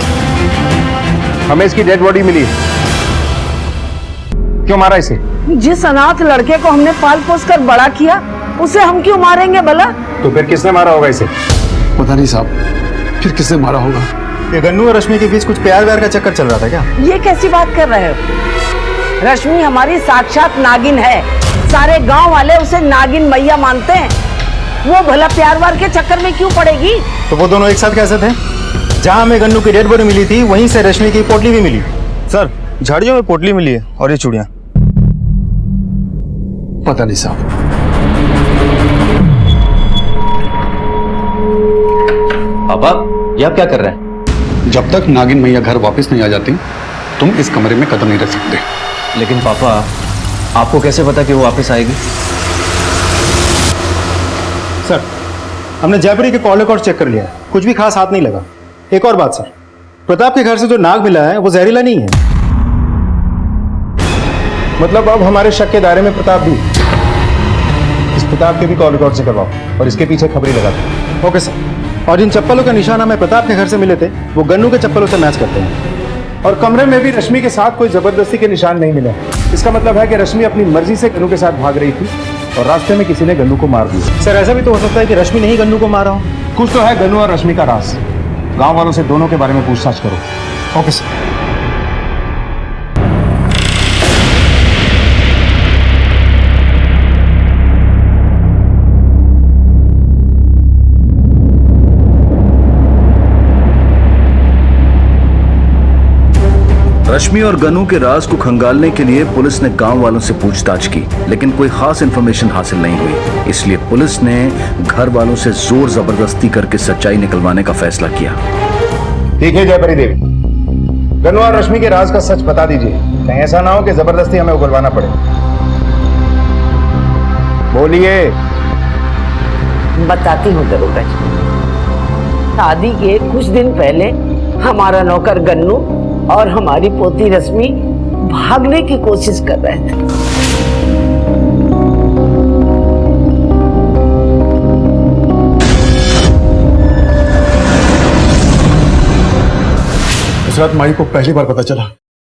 S21: हमें इसकी डेड बॉडी मिली है। क्यों मारा इसे?
S8: जिस अनाथ लड़के को हमने पाल पोस कर बड़ा किया उसे हम क्यों मारेंगे भला?
S21: तो फिर किसने मारा होगा इसे?
S20: पता नहीं साहब, फिर किसने मारा होगा।
S6: ये गन्नू और रश्मि के बीच कुछ प्यार व्यार का चक्कर चल रहा था क्या?
S8: ये कैसी बात कर रहे हो? रश्मि हमारी साक्षात नागिन है। सारे गांव वाले उसे नागिन मैया मानते हैं। वो भला प्यार वार के चक्कर में क्यों पड़ेगी?
S6: तो वो दोनों एक साथ कैसे थे? जहां हमें गन्नू की डेड बॉडी मिली थी वहीं से रश्मि की पोटली भी मिली। सर, झाड़ियों में पोटली मिली है और ये चूड़ियां।
S20: पता नहीं साहब।
S15: पापा, ये आप क्या कर रहे हैं?
S20: जब तक नागिन मैया घर वापस नहीं आ जाती तुम इस कमरे में कदम नहीं रख सकते।
S15: लेकिन पापा, आपको कैसे पता कि वो वापस आएगी?
S6: सर, हमने जयपुरी के कॉल रिकॉर्ड चेक कर लिया, कुछ भी खास हाथ नहीं लगा। एक और बात सर, प्रताप के घर से जो नाग मिला है वो जहरीला नहीं है।
S21: मतलब अब हमारे शक के दायरे में प्रताप भी। इस प्रताप के भी कॉल रिकॉर्ड से करवाओ और इसके पीछे खबरी लगा दो।
S6: Okay sir. और जिन चप्पलों का निशान हमें प्रताप के घर से मिले थे वो गन्नू के चप्पलों से मैच करते हैं।
S21: और कमरे में भी रश्मि के साथ कोई जबरदस्ती के निशान नहीं मिले। इसका मतलब है कि रश्मि अपनी मर्जी से गन्नू के साथ भाग रही थी और रास्ते में किसी ने गन्नू को मार दिया।
S6: सर, ऐसा भी तो हो सकता है कि रश्मि ने ही गन्नू को मारा हो।
S21: कुछ तो है गन्नू और रश्मि का राज। गांव वालों से दोनों के बारे में पूछताछ करो।
S6: Okay sir.
S5: रश्मि और गन्नू के राज को खंगालने के लिए पुलिस ने गांव वालों से पूछताछ की, लेकिन कोई खास इंफॉर्मेशन हासिल नहीं हुई। इसलिए पुलिस ने घर वालों से जोर जबरदस्ती करके सच्चाई निकलवाने का फैसला किया।
S21: ठीक है जयपरी देवी, गन्नू और रश्मि के राज का सच बता दीजिए, कहीं ऐसा ना हो कि जबरदस्ती हमें उगलवाना पड़े। बोलिए।
S8: बताती हूँ दरोगा जी। शादी के कुछ दिन पहले हमारा नौकर गन्नू और हमारी पोती रश्मि भागने की कोशिश कर रहे थे।
S20: इस रात माई को पहली बार पता चला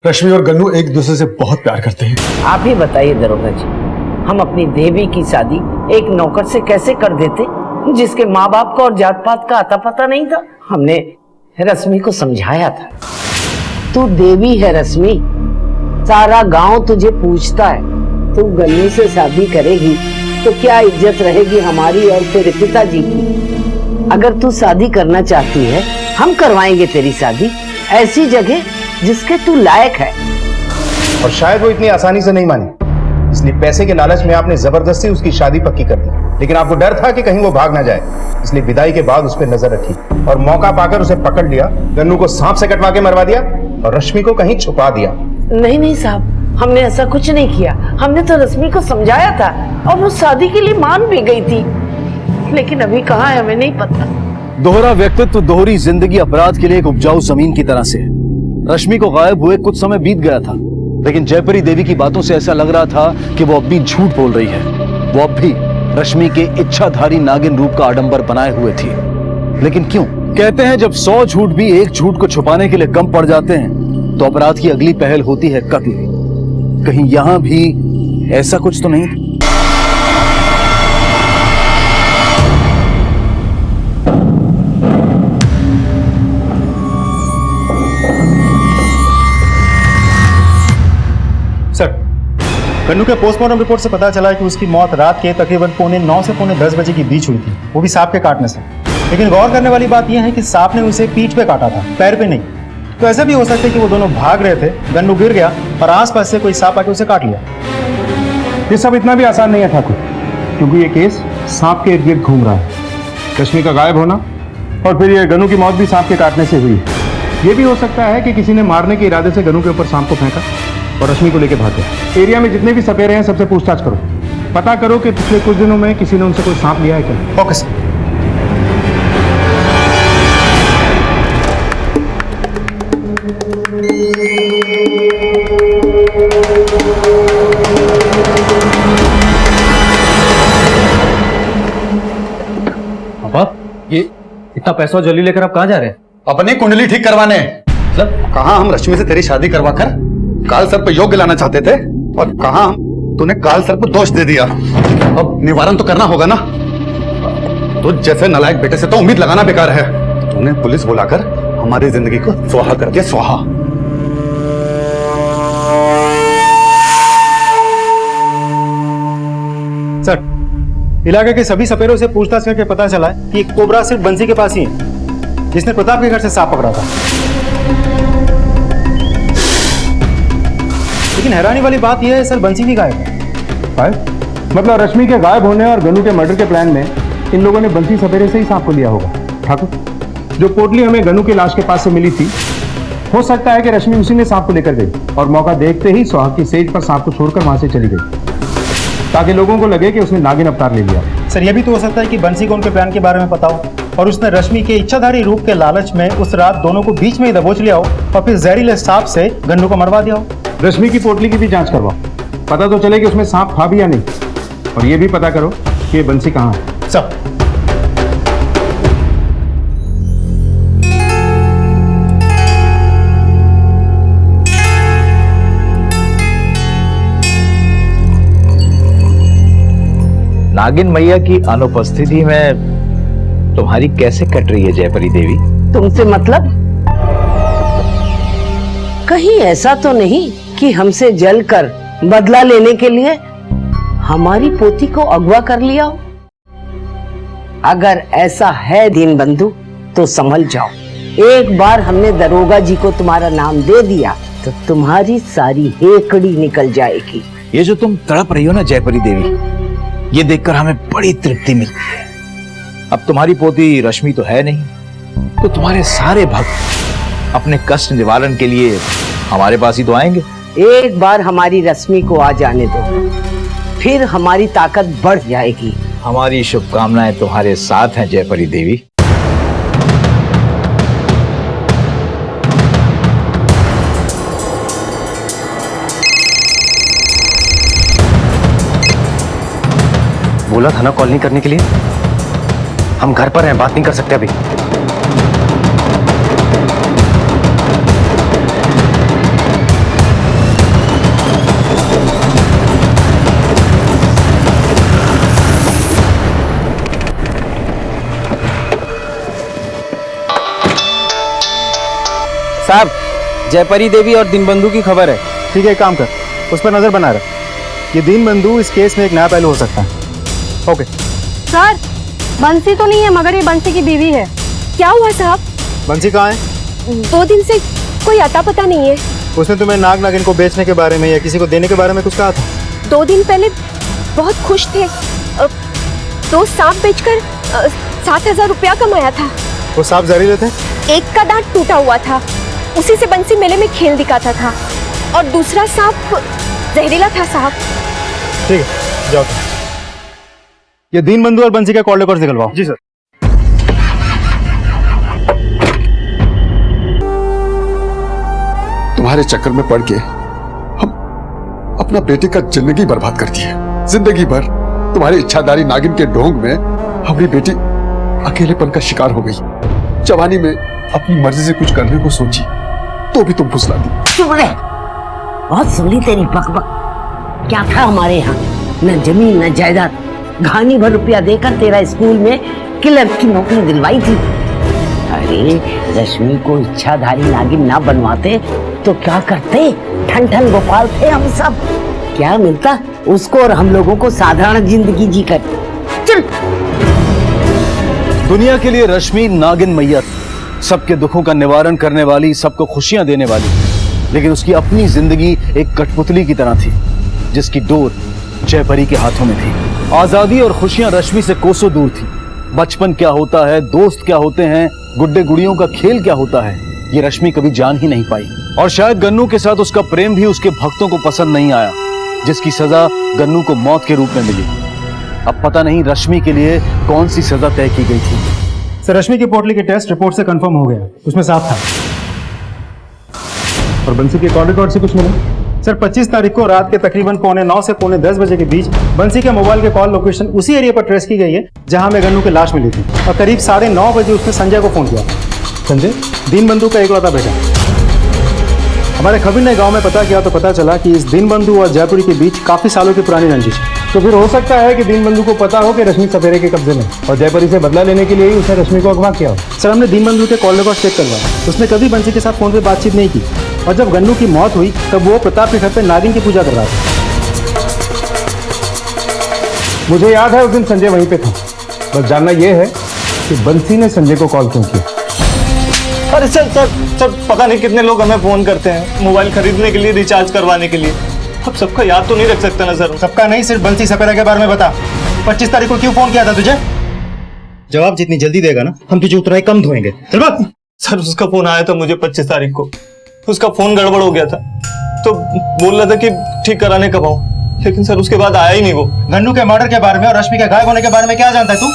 S20: रश्मि और गन्नू एक दूसरे से बहुत प्यार करते हैं।
S8: आप ही बताइए दरोगा जी, हम अपनी देवी की शादी एक नौकर से कैसे कर देते जिसके माँ बाप को और जात पात का अता पता नहीं था? हमने रश्मि को समझाया था, तू देवी है रश्मि, सारा गांव तुझे पूछता है, तू गन्नू से शादी करेगी तो क्या इज्जत रहेगी हमारी और तेरे पिताजी की। अगर तू शादी करना चाहती है हम करवाएंगे तेरी शादी ऐसी जगह जिसके तू लायक है।
S21: और शायद वो इतनी आसानी से नहीं मानी, इसलिए पैसे के लालच में आपने जबरदस्ती उसकी शादी पक्की कर दी। लेकिन आपको डर था कि कहीं वो भाग ना जाए, इसलिए विदाई के बाद उस पर नजर रखी और मौका पाकर उसे पकड़ लिया, गन्नू को सांप से कटवा के मरवा दिया और रश्मि को कहीं छुपा दिया।
S8: नहीं साहब, हमने ऐसा कुछ नहीं किया। हमने तो रश्मि को समझाया था और वो शादी के लिए मान भी गई थी, लेकिन अभी कहाँ है हमें नहीं पता।
S5: दोहरा व्यक्तित्व दोहरी जिंदगी अपराध के लिए एक उपजाऊ जमीन की तरह से। रश्मि को गायब हुए कुछ समय बीत गया था, लेकिन जयपरी देवी की बातों से ऐसा लग रहा था कि वो अब भी झूठ बोल रही है। वो अब भी रश्मि के इच्छाधारी नागिन रूप का आडंबर बनाए हुए थी। लेकिन क्यों? कहते हैं जब 100 झूठ भी एक झूठ को छुपाने के लिए कम पड़ जाते हैं तो अपराध की अगली पहल होती है कत्ल। कहीं यहां भी ऐसा कुछ तो नहीं था?
S6: सर, गन्नू के पोस्टमार्टम रिपोर्ट से पता चला है कि उसकी मौत रात के तकरीबन 9:15 से 10:15 बजे के बीच हुई थी, वो भी सांप के काटने से। लेकिन गौर करने वाली बात यह है कि सांप ने उसे पीठ पे काटा था, पैर पे नहीं। तो ऐसा भी हो सकता है कि वो दोनों भाग रहे थे, गन्नू गिर गया और आसपास से कोई सांप आके उसे काट लिया।
S21: ये सब इतना भी आसान नहीं है ठाकुर।
S6: क्योंकि ये केस सांप के इर्द गिर्द घूम रहा है। रश्मि का गायब होना और फिर ये गनू की मौत भी सांप के काटने से हुई। ये भी हो सकता है कि किसी ने मारने के इरादे से गनू के ऊपर सांप को फेंका और रश्मि को लेकर भाग गया। एरिया में जितने भी सपेरे हैं सबसे पूछताछ करो, पता करो कि पिछले कुछ दिनों में किसी ने उनसे कोई सांप लिया है क्या। Okay sir.
S15: पापा, ये इतना पैसा और जल्दी लेकर आप कहाँ जा रहे हैं?
S20: अपनी कुंडली ठीक करवाने। मतलब कहाँ हम रश्मि से तेरी शादी करवाकर काल सर्प पे योग्य लाना चाहते थे और कहाँ तूने काल सर्प पे दोष दे दिया। अब निवारण तो करना होगा ना। तो जैसे नालायक बेटे से तो उम्मीद लगाना बेकार है। तूने पुलिस बुलाकर हमारी जिंदगी को स्वाहा कर दिया, स्वाहा।
S6: सर, इलाके के सभी सपेरों से पूछताछ करके पता चला है कि एक कोबरा सिर्फ बंसी के पास ही है, जिसने प्रताप के घर से सांप पकड़ा था। लेकिन हैरानी वाली बात यह है सर, बंसी भी गायब है।
S21: मतलब रश्मि के गायब होने और गनू के मर्डर के प्लान में इन लोगों ने बंसी सपेरे से ही सांप को लिया होगा। ठाकुर, जो पोटली हमें गनू के लाश के पास से मिली थी, हो सकता है कि रश्मि उसी में सांप को लेकर गई और मौका देखते ही सुहाग की सेज पर सांप को छोड़कर वहां से चली गई, ताकि लोगों को लगे कि उसने नागिन अवतार ले लिया।
S6: सर, यह भी तो हो सकता है कि बंसी को उनके प्लान के बारे में पता हो और उसने रश्मि के इच्छाधारी रूप के लालच में उस रात दोनों को बीच में ही दबोच लिया हो और फिर जहरीले सांप से गन्नू को मरवा दिया हो।
S21: रश्मि की पोटली की भी जांच करवाओ, पता तो चले कि उसमें सांप था भी या नहीं। और ये भी पता करो कि ये बंसी कहाँ है।
S6: सब
S11: नागिन मैया की अनुपस्थिति में तुम्हारी कैसे कट रही है जयपरी देवी?
S8: तुमसे मतलब? कहीं ऐसा तो नहीं कि हमसे जलकर बदला लेने के लिए हमारी पोती को अगवा कर लिया हो? अगर ऐसा है दीनबंधु तो संभल जाओ। एक बार हमने दरोगा जी को तुम्हारा नाम दे दिया तो तुम्हारी सारी हेकड़ी निकल जाएगी।
S11: ये जो तुम तड़प रही हो ना जयपरी देवी, ये देखकर हमें बड़ी तृप्ति मिलती है। अब तुम्हारी पोती रश्मि तो है नहीं, तो तुम्हारे सारे भक्त अपने कष्ट निवारण के लिए हमारे पास ही तो आएंगे।
S8: एक बार हमारी रश्मि को आ जाने दो, फिर हमारी ताकत बढ़ जाएगी।
S11: हमारी शुभकामनाएं तुम्हारे साथ हैं जयपरी देवी।
S22: बोला था ना कॉल नहीं करने के लिए। हम घर पर हैं, बात नहीं कर सकते अभी।
S1: साहब, जयपरी देवी और दीनबंधु की खबर है।
S6: ठीक है, एक काम कर, उस पर नजर बना रख। ये दीनबंधु इस केस में एक नया पहलू हो सकता है। ओके
S23: सर, बंसी तो नहीं है मगर ये बंसी की बीवी है। क्या हुआ साहब?
S6: बंसी कहाँ है?
S23: 2 दिन से कोई अता पता नहीं है।
S6: उसने तुम्हें नाग नागिन को बेचने के बारे में या किसी को देने के बारे में कुछ कहा था?
S23: 2 दिन पहले बहुत खुश थे। 2 सांप बेचकर 7,000 रुपया कमाया था।
S6: वो सांप जहरीले थे?
S23: एक का दांत टूटा हुआ था, उसी से बंसी मेले में खेल दिखाता था, और दूसरा सांप जहरीला था साहब।
S6: ठीक है, जाओ। ये दीनबंधु और बंसी का कॉल रिकॉर्ड निकलवाओ। जी सर।
S10: तुम्हारे चक्कर में पड़ के हम अपना बेटे का जिंदगी बर्बाद कर दी है। जिंदगी भर तुम्हारी इच्छाधारी नागिन के ढोंग में हमारी बेटी अकेलेपन का शिकार हो गई। जवानी में अपनी मर्जी से कुछ करने को सोची तो भी तुम फुसला दी।
S8: चुप रहे, बहुत सुनी तेरी बकबक। क्या था हमारे यहाँ? न जमीन न जायदाद, घानी भर रुपया देकर तेरा स्कूल में क्लर्क की नौकरी दिलवाई थी। अरे रश्मि को इच्छाधारी नागिन ना बनवाते तो क्या करते? ठन ठन गोपाल थे हम सब। क्या मिलता उसको और हम लोगों को साधारण जिंदगी जीकर। चल।
S5: दुनिया के लिए रश्मि नागिन मैया सबके दुखों का निवारण करने वाली, सबको खुशियां देने वाली, लेकिन उसकी अपनी जिंदगी एक कठपुतली की तरह थी जिसकी डोर जयपरी के हाथों में थी। आजादी और खुशियां रश्मि से कोसों दूर थी। बचपन क्या होता है, दोस्त क्या होते हैं, गुड्डे गुड़ियों का खेल क्या होता है, ये रश्मि कभी जान ही नहीं पाई। और शायद गन्नू के साथ उसका प्रेम भी उसके भक्तों को पसंद नहीं आया, जिसकी सजा गन्नू को मौत के रूप में मिली। अब पता नहीं रश्मि के लिए कौन सी सजा तय की गई थी।
S6: सर, रश्मि की पोटली के टेस्ट रिपोर्ट से कंफर्म हो गया, उसमें साफ था।
S21: और बंसी के कॉल रिकॉर्ड से कुछ मिला?
S6: सर, 25 तारीख को रात के तकरीबन 9:15 से 10:15 बजे के बीच बंसी के मोबाइल के कॉल लोकेशन उसी एरिया पर ट्रेस की गई है जहां में गन्नू की लाश मिली थी। और करीब 9:30 बजे उसने संजय को फोन किया। संजय दीनबंधु का इकलौता बेटा। हमारे खबीर ने गांव में पता किया तो पता चला कि इस दीनबंधु और जयपुरी के बीच काफी सालों की पुरानी रंजिश है।
S21: तो फिर हो सकता है कि दीनबंधु को पता हो कि रश्मि सपेरे के कब्जे में और जयपरी से बदला लेने के लिए ही उसने रश्मि को अगवा किया हो।
S6: सर, हमने दीनबंधु के कॉल रिकॉर्ड चेक करवाया, उसने कभी बंसी के साथ फोन पे बातचीत नहीं की। और जब गन्नू की मौत हुई तब वो प्रताप के घर पे नागिन की पूजा कर रहा था।
S21: मुझे याद है उस दिन संजय वहीं पे था। बस जानना यह है कि बंसी ने संजय को कॉल क्यों किया।
S13: अरे सर पता नहीं कितने लोग हमें फोन करते हैं मोबाइल खरीदने के लिए, रिचार्ज करवाने के लिए। अब सबका याद तो नहीं रख सकता ना सर।
S6: सबका नहीं, सिर्फ बंसी सपेरा के बारे में बता। 25 तारीख को क्यों फोन किया था तुझे? जवाब जितनी जल्दी देगा ना, हम तुझे उतना ही कम धोएंगे। चल बात।
S13: सर, उसका फोन आया था मुझे 25 तारीख को। उसका फोन गड़बड़ हो गया था तो बोल रहा था कि ठीक कराने कब आऊं, लेकिन सर उसके बाद आया ही नहीं वो।
S6: गन्नू के मर्डर के बारे में और रश्मि के गायब होने के बारे में क्या जानता है तू?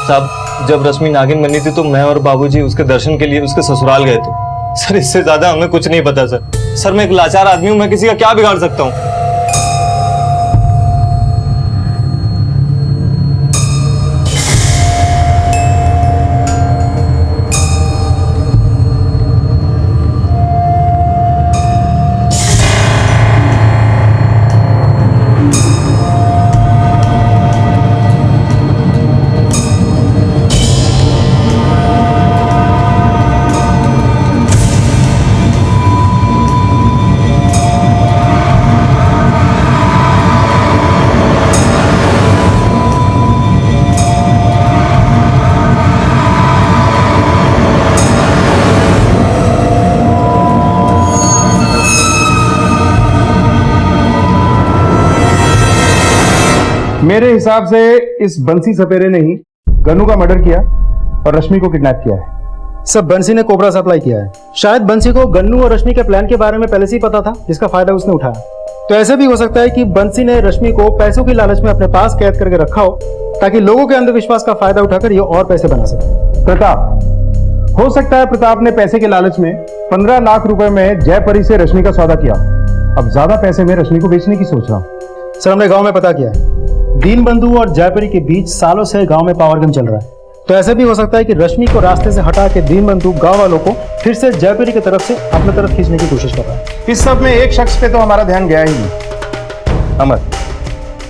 S13: साहब, जब रश्मि नागिन बनी थी तो मैं और बाबूजी उसके दर्शन के लिए उसके ससुराल गए थे। सर, इससे ज्यादा हमें कुछ नहीं पता सर। सर, मैं एक लाचार आदमी हूं, मैं किसी का क्या बिगाड़ सकता हूं।
S21: मेरे हिसाब से इस बंसी सपेरे ने ही गन्नू का मर्डर किया और रश्मि को किडनैप किया है।
S6: सब बंसी ने कोबरा सप्लाई किया है। शायद बंसी को गन्नू और रश्मि के प्लान के बारे में पहले से ही पता था, जिसका फायदा उसने उठाया। तो ऐसे भी हो सकता है कि बंसी ने रश्मि को पैसों की लालच में अपने पास कैद करके रखा हो ताकि लोगों के अंधविश्वास का फायदा उठाकर ये और पैसे बना सके।
S21: प्रताप, हो सकता है प्रताप ने पैसे के लालच में 15 लाख रुपए में जयपरी से रश्मि का सौदा किया। अब ज्यादा पैसे में रश्मि को बेचने की सोच रहा हूं।
S6: सर, हमने गांव में पता किया है, दीनबंधु और जयपरी के बीच सालों से गांव में पावर गेम चल रहा है। तो ऐसे भी हो सकता है कि रश्मि को रास्ते से हटा के दीनबंधु गांव वालों को फिर से जयपरी की तरफ से अपनी तरफ खींचने की कोशिश कर रहा है।
S21: इस सब में एक शख्स पे तो हमारा ध्यान गया ही नहीं, अमर।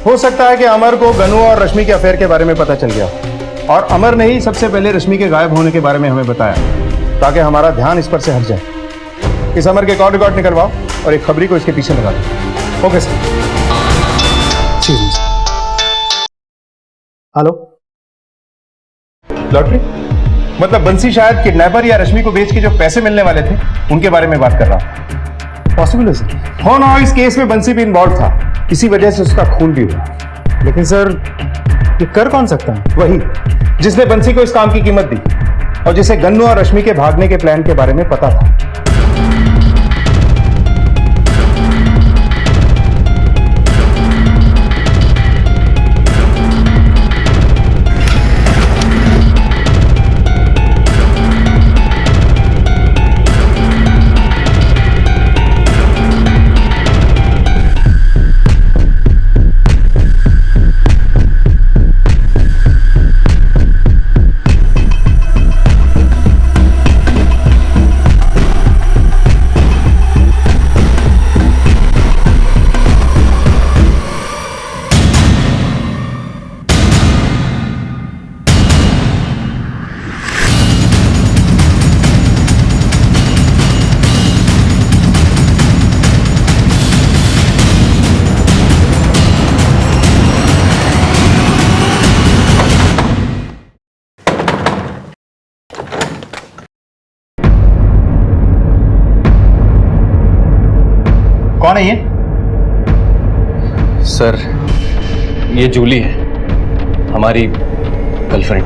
S21: हो सकता है कि अमर को गन्नू और रश्मि के अफेयर के बारे में पता चल गया और अमर ने ही सबसे पहले रश्मि के गायब होने के बारे में हमें बताया, ताकि हमारा ध्यान इस पर से हट जाए। इस अमर के कॉल रिकॉर्ड निकलवाओ और एक खबरी को इसके पीछे लगा दो। Okay sir.
S6: Hello,
S21: lottery? मतलब बंसी शायद किडनैपर या रश्मि को बेच के जो पैसे मिलने वाले थे उनके बारे में बात कर रहा हूं।
S6: पॉसिबल है सर?
S21: हो ना, इस केस में बंसी भी इन्वॉल्व था, इसी वजह से उसका खून भी हुआ।
S6: लेकिन सर, ये कर कौन सकता है?
S21: वही जिसने बंसी को इस काम की कीमत दी और जिसे गन्नू और रश्मि के भागने के प्लान के बारे में पता था।
S6: कौन है ये?
S22: सर,
S15: ये जूली है, हमारी गर्लफ्रेंड।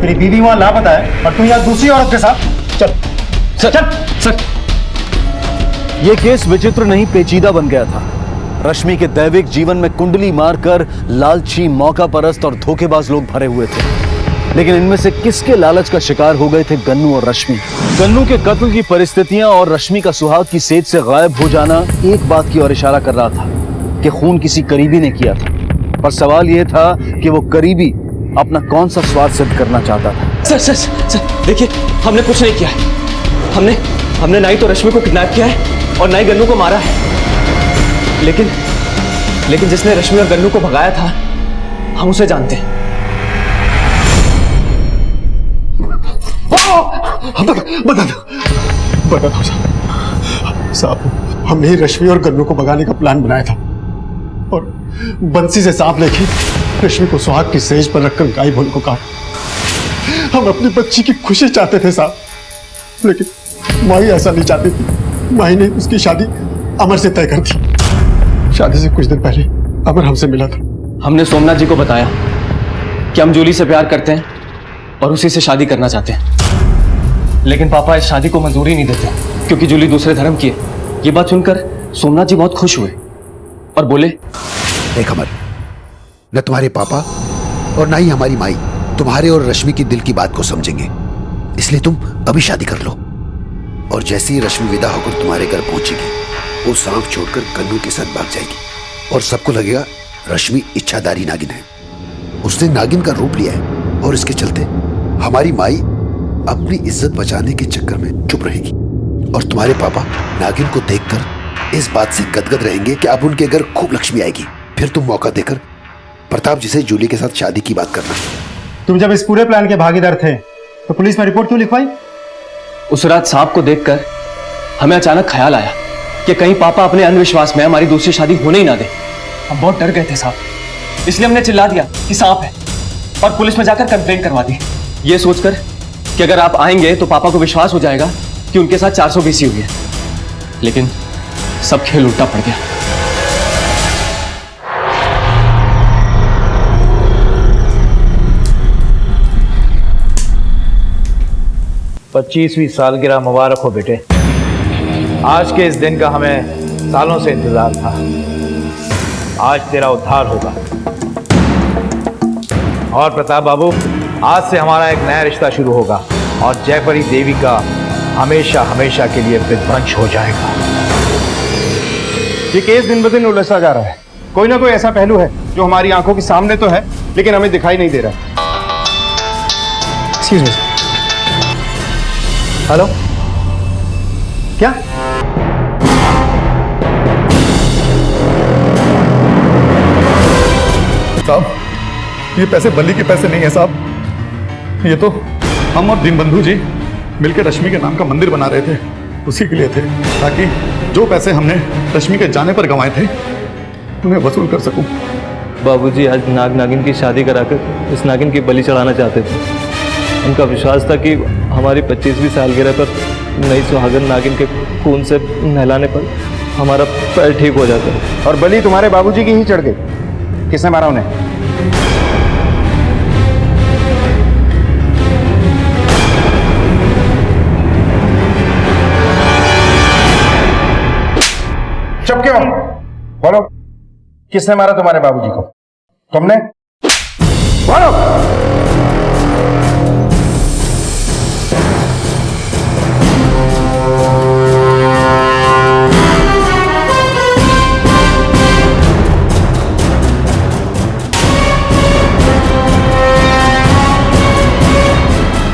S6: तेरी बीवी वहां लापता है और तू यहाँ दूसरी औरत के साथ। चल
S15: सर,
S6: चल
S15: सर।
S5: यह केस विचित्र नहीं पेचीदा बन गया था। रश्मि के दैविक जीवन में कुंडली मारकर लालची, मौका परस्त और धोखेबाज लोग भरे हुए थे, लेकिन इनमें से किसके लालच का शिकार हो गए थे गन्नू और रश्मि। गन्नू के कत्ल की परिस्थितियां और रश्मि का सुहाग की सेज से गायब हो जाना एक बात की ओर इशारा कर रहा था कि खून किसी करीबी ने किया था, पर सवाल यह था कि वो करीबी अपना कौन सा स्वार्थ सिद्ध करना चाहता था।
S15: सर सर सर देखिए, हमने कुछ नहीं किया है। हमने ना ही तो रश्मि को किडनैप किया है और ना ही गन्नू को मारा है। लेकिन जिसने रश्मि और गन्नू को भगाया था, हम उसे जानते हैं।
S10: बता दो साहब, हमने ही रश्मि और गन्नू को भगाने का प्लान बनाया था और बंसी से सांप लेके रश्मि को सुहाग की सेज पर रखकर गाय भूल को काटा। हम अपनी बच्ची की खुशी चाहते थे साहब, लेकिन माही ऐसा नहीं चाहती थी। माही ने उसकी शादी अमर से तय कर दी। शादी से कुछ दिन पहले अमर हमसे मिला था।
S15: हमने सोमनाथ जी को बताया कि हम जूली से प्यार करते हैं और उसी से शादी करना चाहते हैं, लेकिन पापा इस शादी को मंजूरी नहीं देते क्योंकि जूली दूसरे धर्म की है। ये बात सुनकर सोमनाथ जी बहुत खुश हुए और बोले,
S9: देख अमर, न तुम्हारे पापा और ना ही हमारी माई तुम्हारे और रश्मि की दिल की बात को समझेंगे, इसलिए तुम अभी शादी कर लो। और जैसे ही रश्मि विदा होकर तुम्हारे घर पहुंचेगी, वो सांप छोड़कर गन्नू के साथ भाग जाएगी और सबको लगेगा रश्मि इच्छाधारी नागिन है। उसने नागिन का रूप लिया है और इसके चलते हमारी माई अपनी इज्जत बचाने के चक्कर में चुप रहेगी और तुम्हारे पापा नागिन को देखकर इस बात से गदगद रहेंगे कि अब उनके घर खूब लक्ष्मी आएगी। फिर तुम मौका देकर प्रताप जी से जूली के साथ शादी की बात करना।
S6: तुम जब इस पूरे प्लान के भागीदार थे तो पुलिस में रिपोर्ट क्यों लिखवाई?
S15: उस रात सांप को देखकर हमें अचानक ख्याल आया कि कहीं पापा अपने अंधविश्वास में हमारी दूसरी शादी होने ही ना दे। हम बहुत डर गए थे साहब, इसलिए हमने चिल्ला दिया कि सांप है और पुलिस में जाकर कंप्लेंट करवा दी, ये सोचकर कि अगर आप आएंगे तो पापा को विश्वास हो जाएगा कि उनके साथ 420 हुई है। लेकिन सब खेल उल्टा पड़ गया।
S11: पच्चीसवीं सालगिरह मुबारक हो बेटे। आज के इस दिन का हमें सालों से इंतजार था। आज तेरा उद्धार होगा। और प्रताप बाबू, आज से हमारा एक नया रिश्ता शुरू होगा और जयपरी देवी का हमेशा हमेशा के लिए विध्वंस हो जाएगा।
S6: ये केस दिन ब दिन उलझता जा रहा है। कोई ना कोई ऐसा पहलू है जो हमारी आंखों के सामने तो है लेकिन हमें दिखाई नहीं दे रहा। Excuse me. हेलो, क्या?
S10: साहब, ये पैसे बल्ली के पैसे नहीं है साहब। ये तो हम और दीनबंधु जी मिलकर रश्मि के नाम का मंदिर बना रहे थे, उसी के लिए थे, ताकि जो पैसे हमने रश्मि के जाने पर गंवाए थे उन्हें वसूल कर सकूं।
S13: बाबूजी आज नाग नागिन की शादी कराकर इस नागिन की बलि चढ़ाना चाहते थे। उनका विश्वास था कि हमारी 25वीं सालगिरह पर नई सुहागन नागिन के खून से नहलाने पर हमारा पैर ठीक हो जाता है।
S6: और बलि तुम्हारे बाबूजी की ही चढ़ गई। किसने मारा उन्हें? चुप क्यों? बोलो, किसने मारा तुम्हारे बाबूजी को? तुमने? बोलो।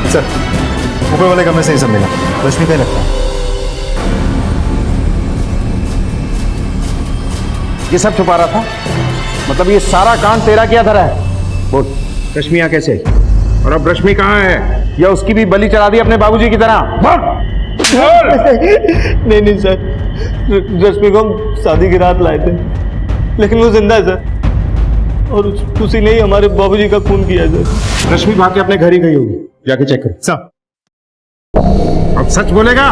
S6: सर, ऊपर वाले कमरे से ही सब मिला। रश्मि का लगता है। ये सब छुपा रहा था? मतलब ये सारा कांड तेरा किया धरा है? बोल, रश्मि यहाँ कैसे आई? और अब रश्मि कहाँ है? या उसकी भी बलि चढ़ा दी अपने बाबूजी की तरह? बोल।
S13: नहीं सर, रश्मि को हम शादी की रात लाए थे, लेकिन वो जिंदा है सर, और उसी ने ही हमारे बाबूजी का खून किया सर।
S6: रश्मि भाग के अपने घर ही गई होगी, जाके चेक करो। सब अब सच बोलेगा?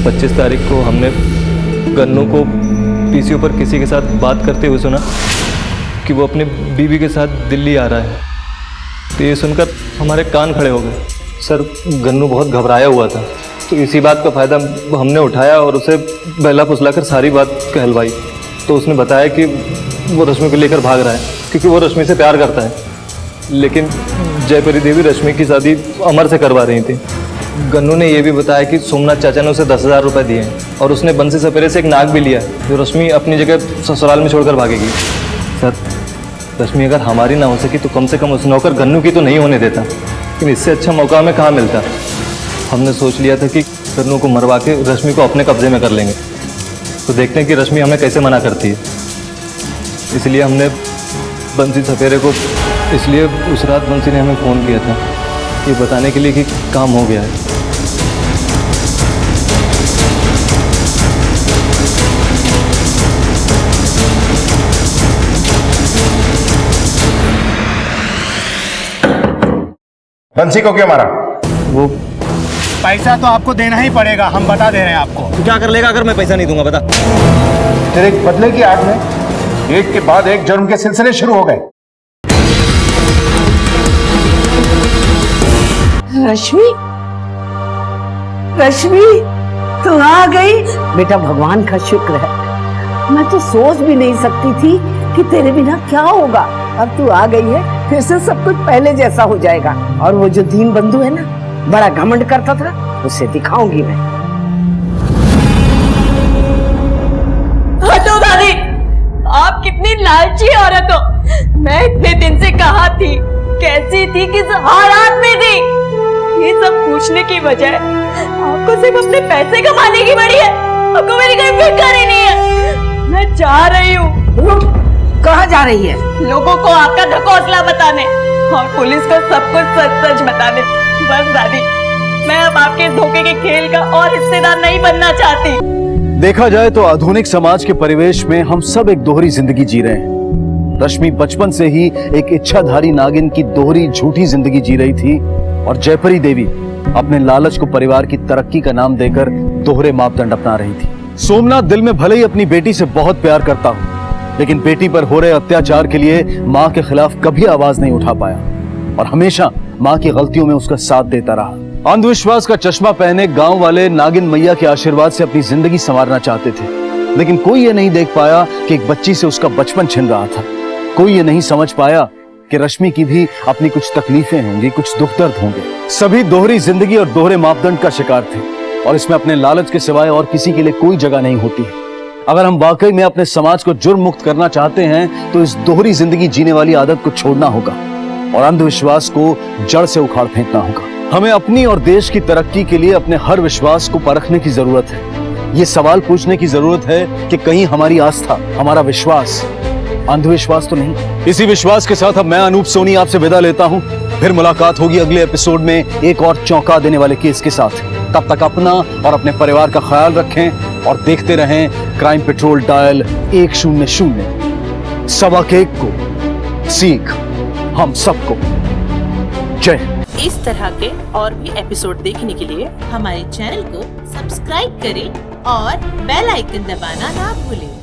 S13: 25 तारीख को हमने गन्नू को पीसीओ पर किसी के साथ बात करते हुए सुना। कि वो अपनी बीवी के साथ दिल्ली आ रहा है। तो ये सुनकर हमारे कान खड़े हो गए। सर, गन्नू बहुत घबराया हुआ था, तो इसी बात का फ़ायदा हमने उठाया और उसे बहला फुसलाकर सारी बात कहलवाई। तो उसने बताया कि वो रश्मि को लेकर भाग रहा है क्योंकि वो रश्मि से प्यार करता है। लेकिन जयपरी देवी रश्मि की शादी अमर से करवा रही थी। गन्नू ने यह भी बताया कि सोमनाथ चाचा ने उसे 10,000 रुपये दिए हैं और उसने बंसी सपेरे से एक नाग भी लिया जो रश्मि अपनी जगह ससुराल में छोड़कर भागेगी। सर, रश्मि अगर हमारी ना हो सकी तो कम से कम उस नौकर गन्नू की तो नहीं होने देता, लेकिन इससे अच्छा मौका हमें कहाँ मिलता। हमने सोच लिया था कि गन्नू को मरवा के रश्मि को अपने कब्जे में कर लेंगे। तो देखते हैं कि रश्मि हमें कैसे मना करती है। इसलिए हमने बंसी सपेरे को, इसलिए उस रात बंसी ने हमें फ़ोन किया था ये बताने के लिए कि काम हो गया है।
S21: बंसी को क्यों मारा?
S13: वो
S6: पैसा तो आपको देना ही पड़ेगा, हम बता दे रहे हैं आपको।
S15: तू क्या कर लेगा अगर मैं पैसा नहीं दूंगा? बता।
S21: तेरे एक बदले की आड़ में एक के बाद एक जुर्म के सिलसिले शुरू हो गए।
S8: रश्मि, रश्मि तू आ गई? बेटा भगवान का शुक्र है। मैं तो सोच भी नहीं सकती थी कि तेरे बिना क्या होगा। अब तू आ गई है, फिर से सब कुछ पहले जैसा हो जाएगा। और वो जो दीन बंधु है ना, बड़ा घमंड करता था, उसे दिखाऊंगी मैं।
S23: हटो दादी, आप कितनी लालची औरत हो। मैं इतने दिन से कहा थी, कैसी थी, किस हालात में थी। ये सब पूछने की बजाय आपको सिर्फ अपने पैसे कमाने की बड़ी है। आपको मेरी कोई फिक्र ही नहीं है। मैं जा रही हूँ।
S8: कहाँ जा रही है?
S23: लोगों को आपका ढकोसला बताने और पुलिस को सब कुछ सच सच बताने। बस दादी, मैं अब आपके धोखे के खेल का और हिस्सेदार नहीं बनना चाहती।
S5: देखा जाए तो आधुनिक समाज के परिवेश में हम सब एक दोहरी जिंदगी जी रहे हैं। रश्मि बचपन से ही एक इच्छाधारी नागिन की दोहरी झूठी जिंदगी जी रही थी और जयपरी देवी अपने लालच को परिवार की तरक्की का नाम देकर दोहरे मापदंड अपना रही थी। सोमनाथ दिल में भले ही अपनी बेटी से बहुत प्यार करता हूँ, लेकिन बेटी पर हो रहे अत्याचार के लिए माँ के खिलाफ कभी आवाज नहीं उठा पाया और हमेशा माँ की गलतियों में उसका साथ देता रहा। अंधविश्वास का चश्मा पहने गांव वाले नागिन मैया के आशीर्वाद से अपनी जिंदगी संवारना चाहते थे, लेकिन कोई ये नहीं देख पाया कि एक बच्ची से उसका बचपन छिन रहा था। कोई ये नहीं समझ पाया कि रश्मि की भी अपनी कुछ तकलीफें होंगी, कुछ दुख दर्द होंगे। सभी दोहरी जिंदगी और दोहरे मापदंड का शिकार थे और इसमें अपने लालच के सिवाय और किसी के लिए कोई जगह नहीं होती है। अगर हम वाकई में अपने समाज को जुर्म मुक्त करना चाहते हैं तो इस दोहरी जिंदगी जीने वाली आदत को छोड़ना होगा और अंधविश्वास को जड़ से उखाड़ फेंकना होगा। हमें अपनी और देश की तरक्की के लिए अपने हर विश्वास को परखने की जरूरत है। ये सवाल पूछने की जरूरत है कि कहीं हमारी आस्था, हमारा विश्वास अंधविश्वास तो नहीं। इसी विश्वास के साथ अब मैं अनूप सोनी आपसे विदा लेता हूँ। फिर मुलाकात होगी अगले एपिसोड में एक और चौंका देने वाले केस के साथ। तब तक अपना और अपने परिवार का ख्याल रखें और देखते रहें क्राइम पेट्रोल डायल 100। सवा के एक को सीख हम सबको। जय।
S14: इस तरह के और भी एपिसोड देखने के लिए हमारे चैनल को सब्सक्राइब करें और बेल आइकन दबाना ना भूलें।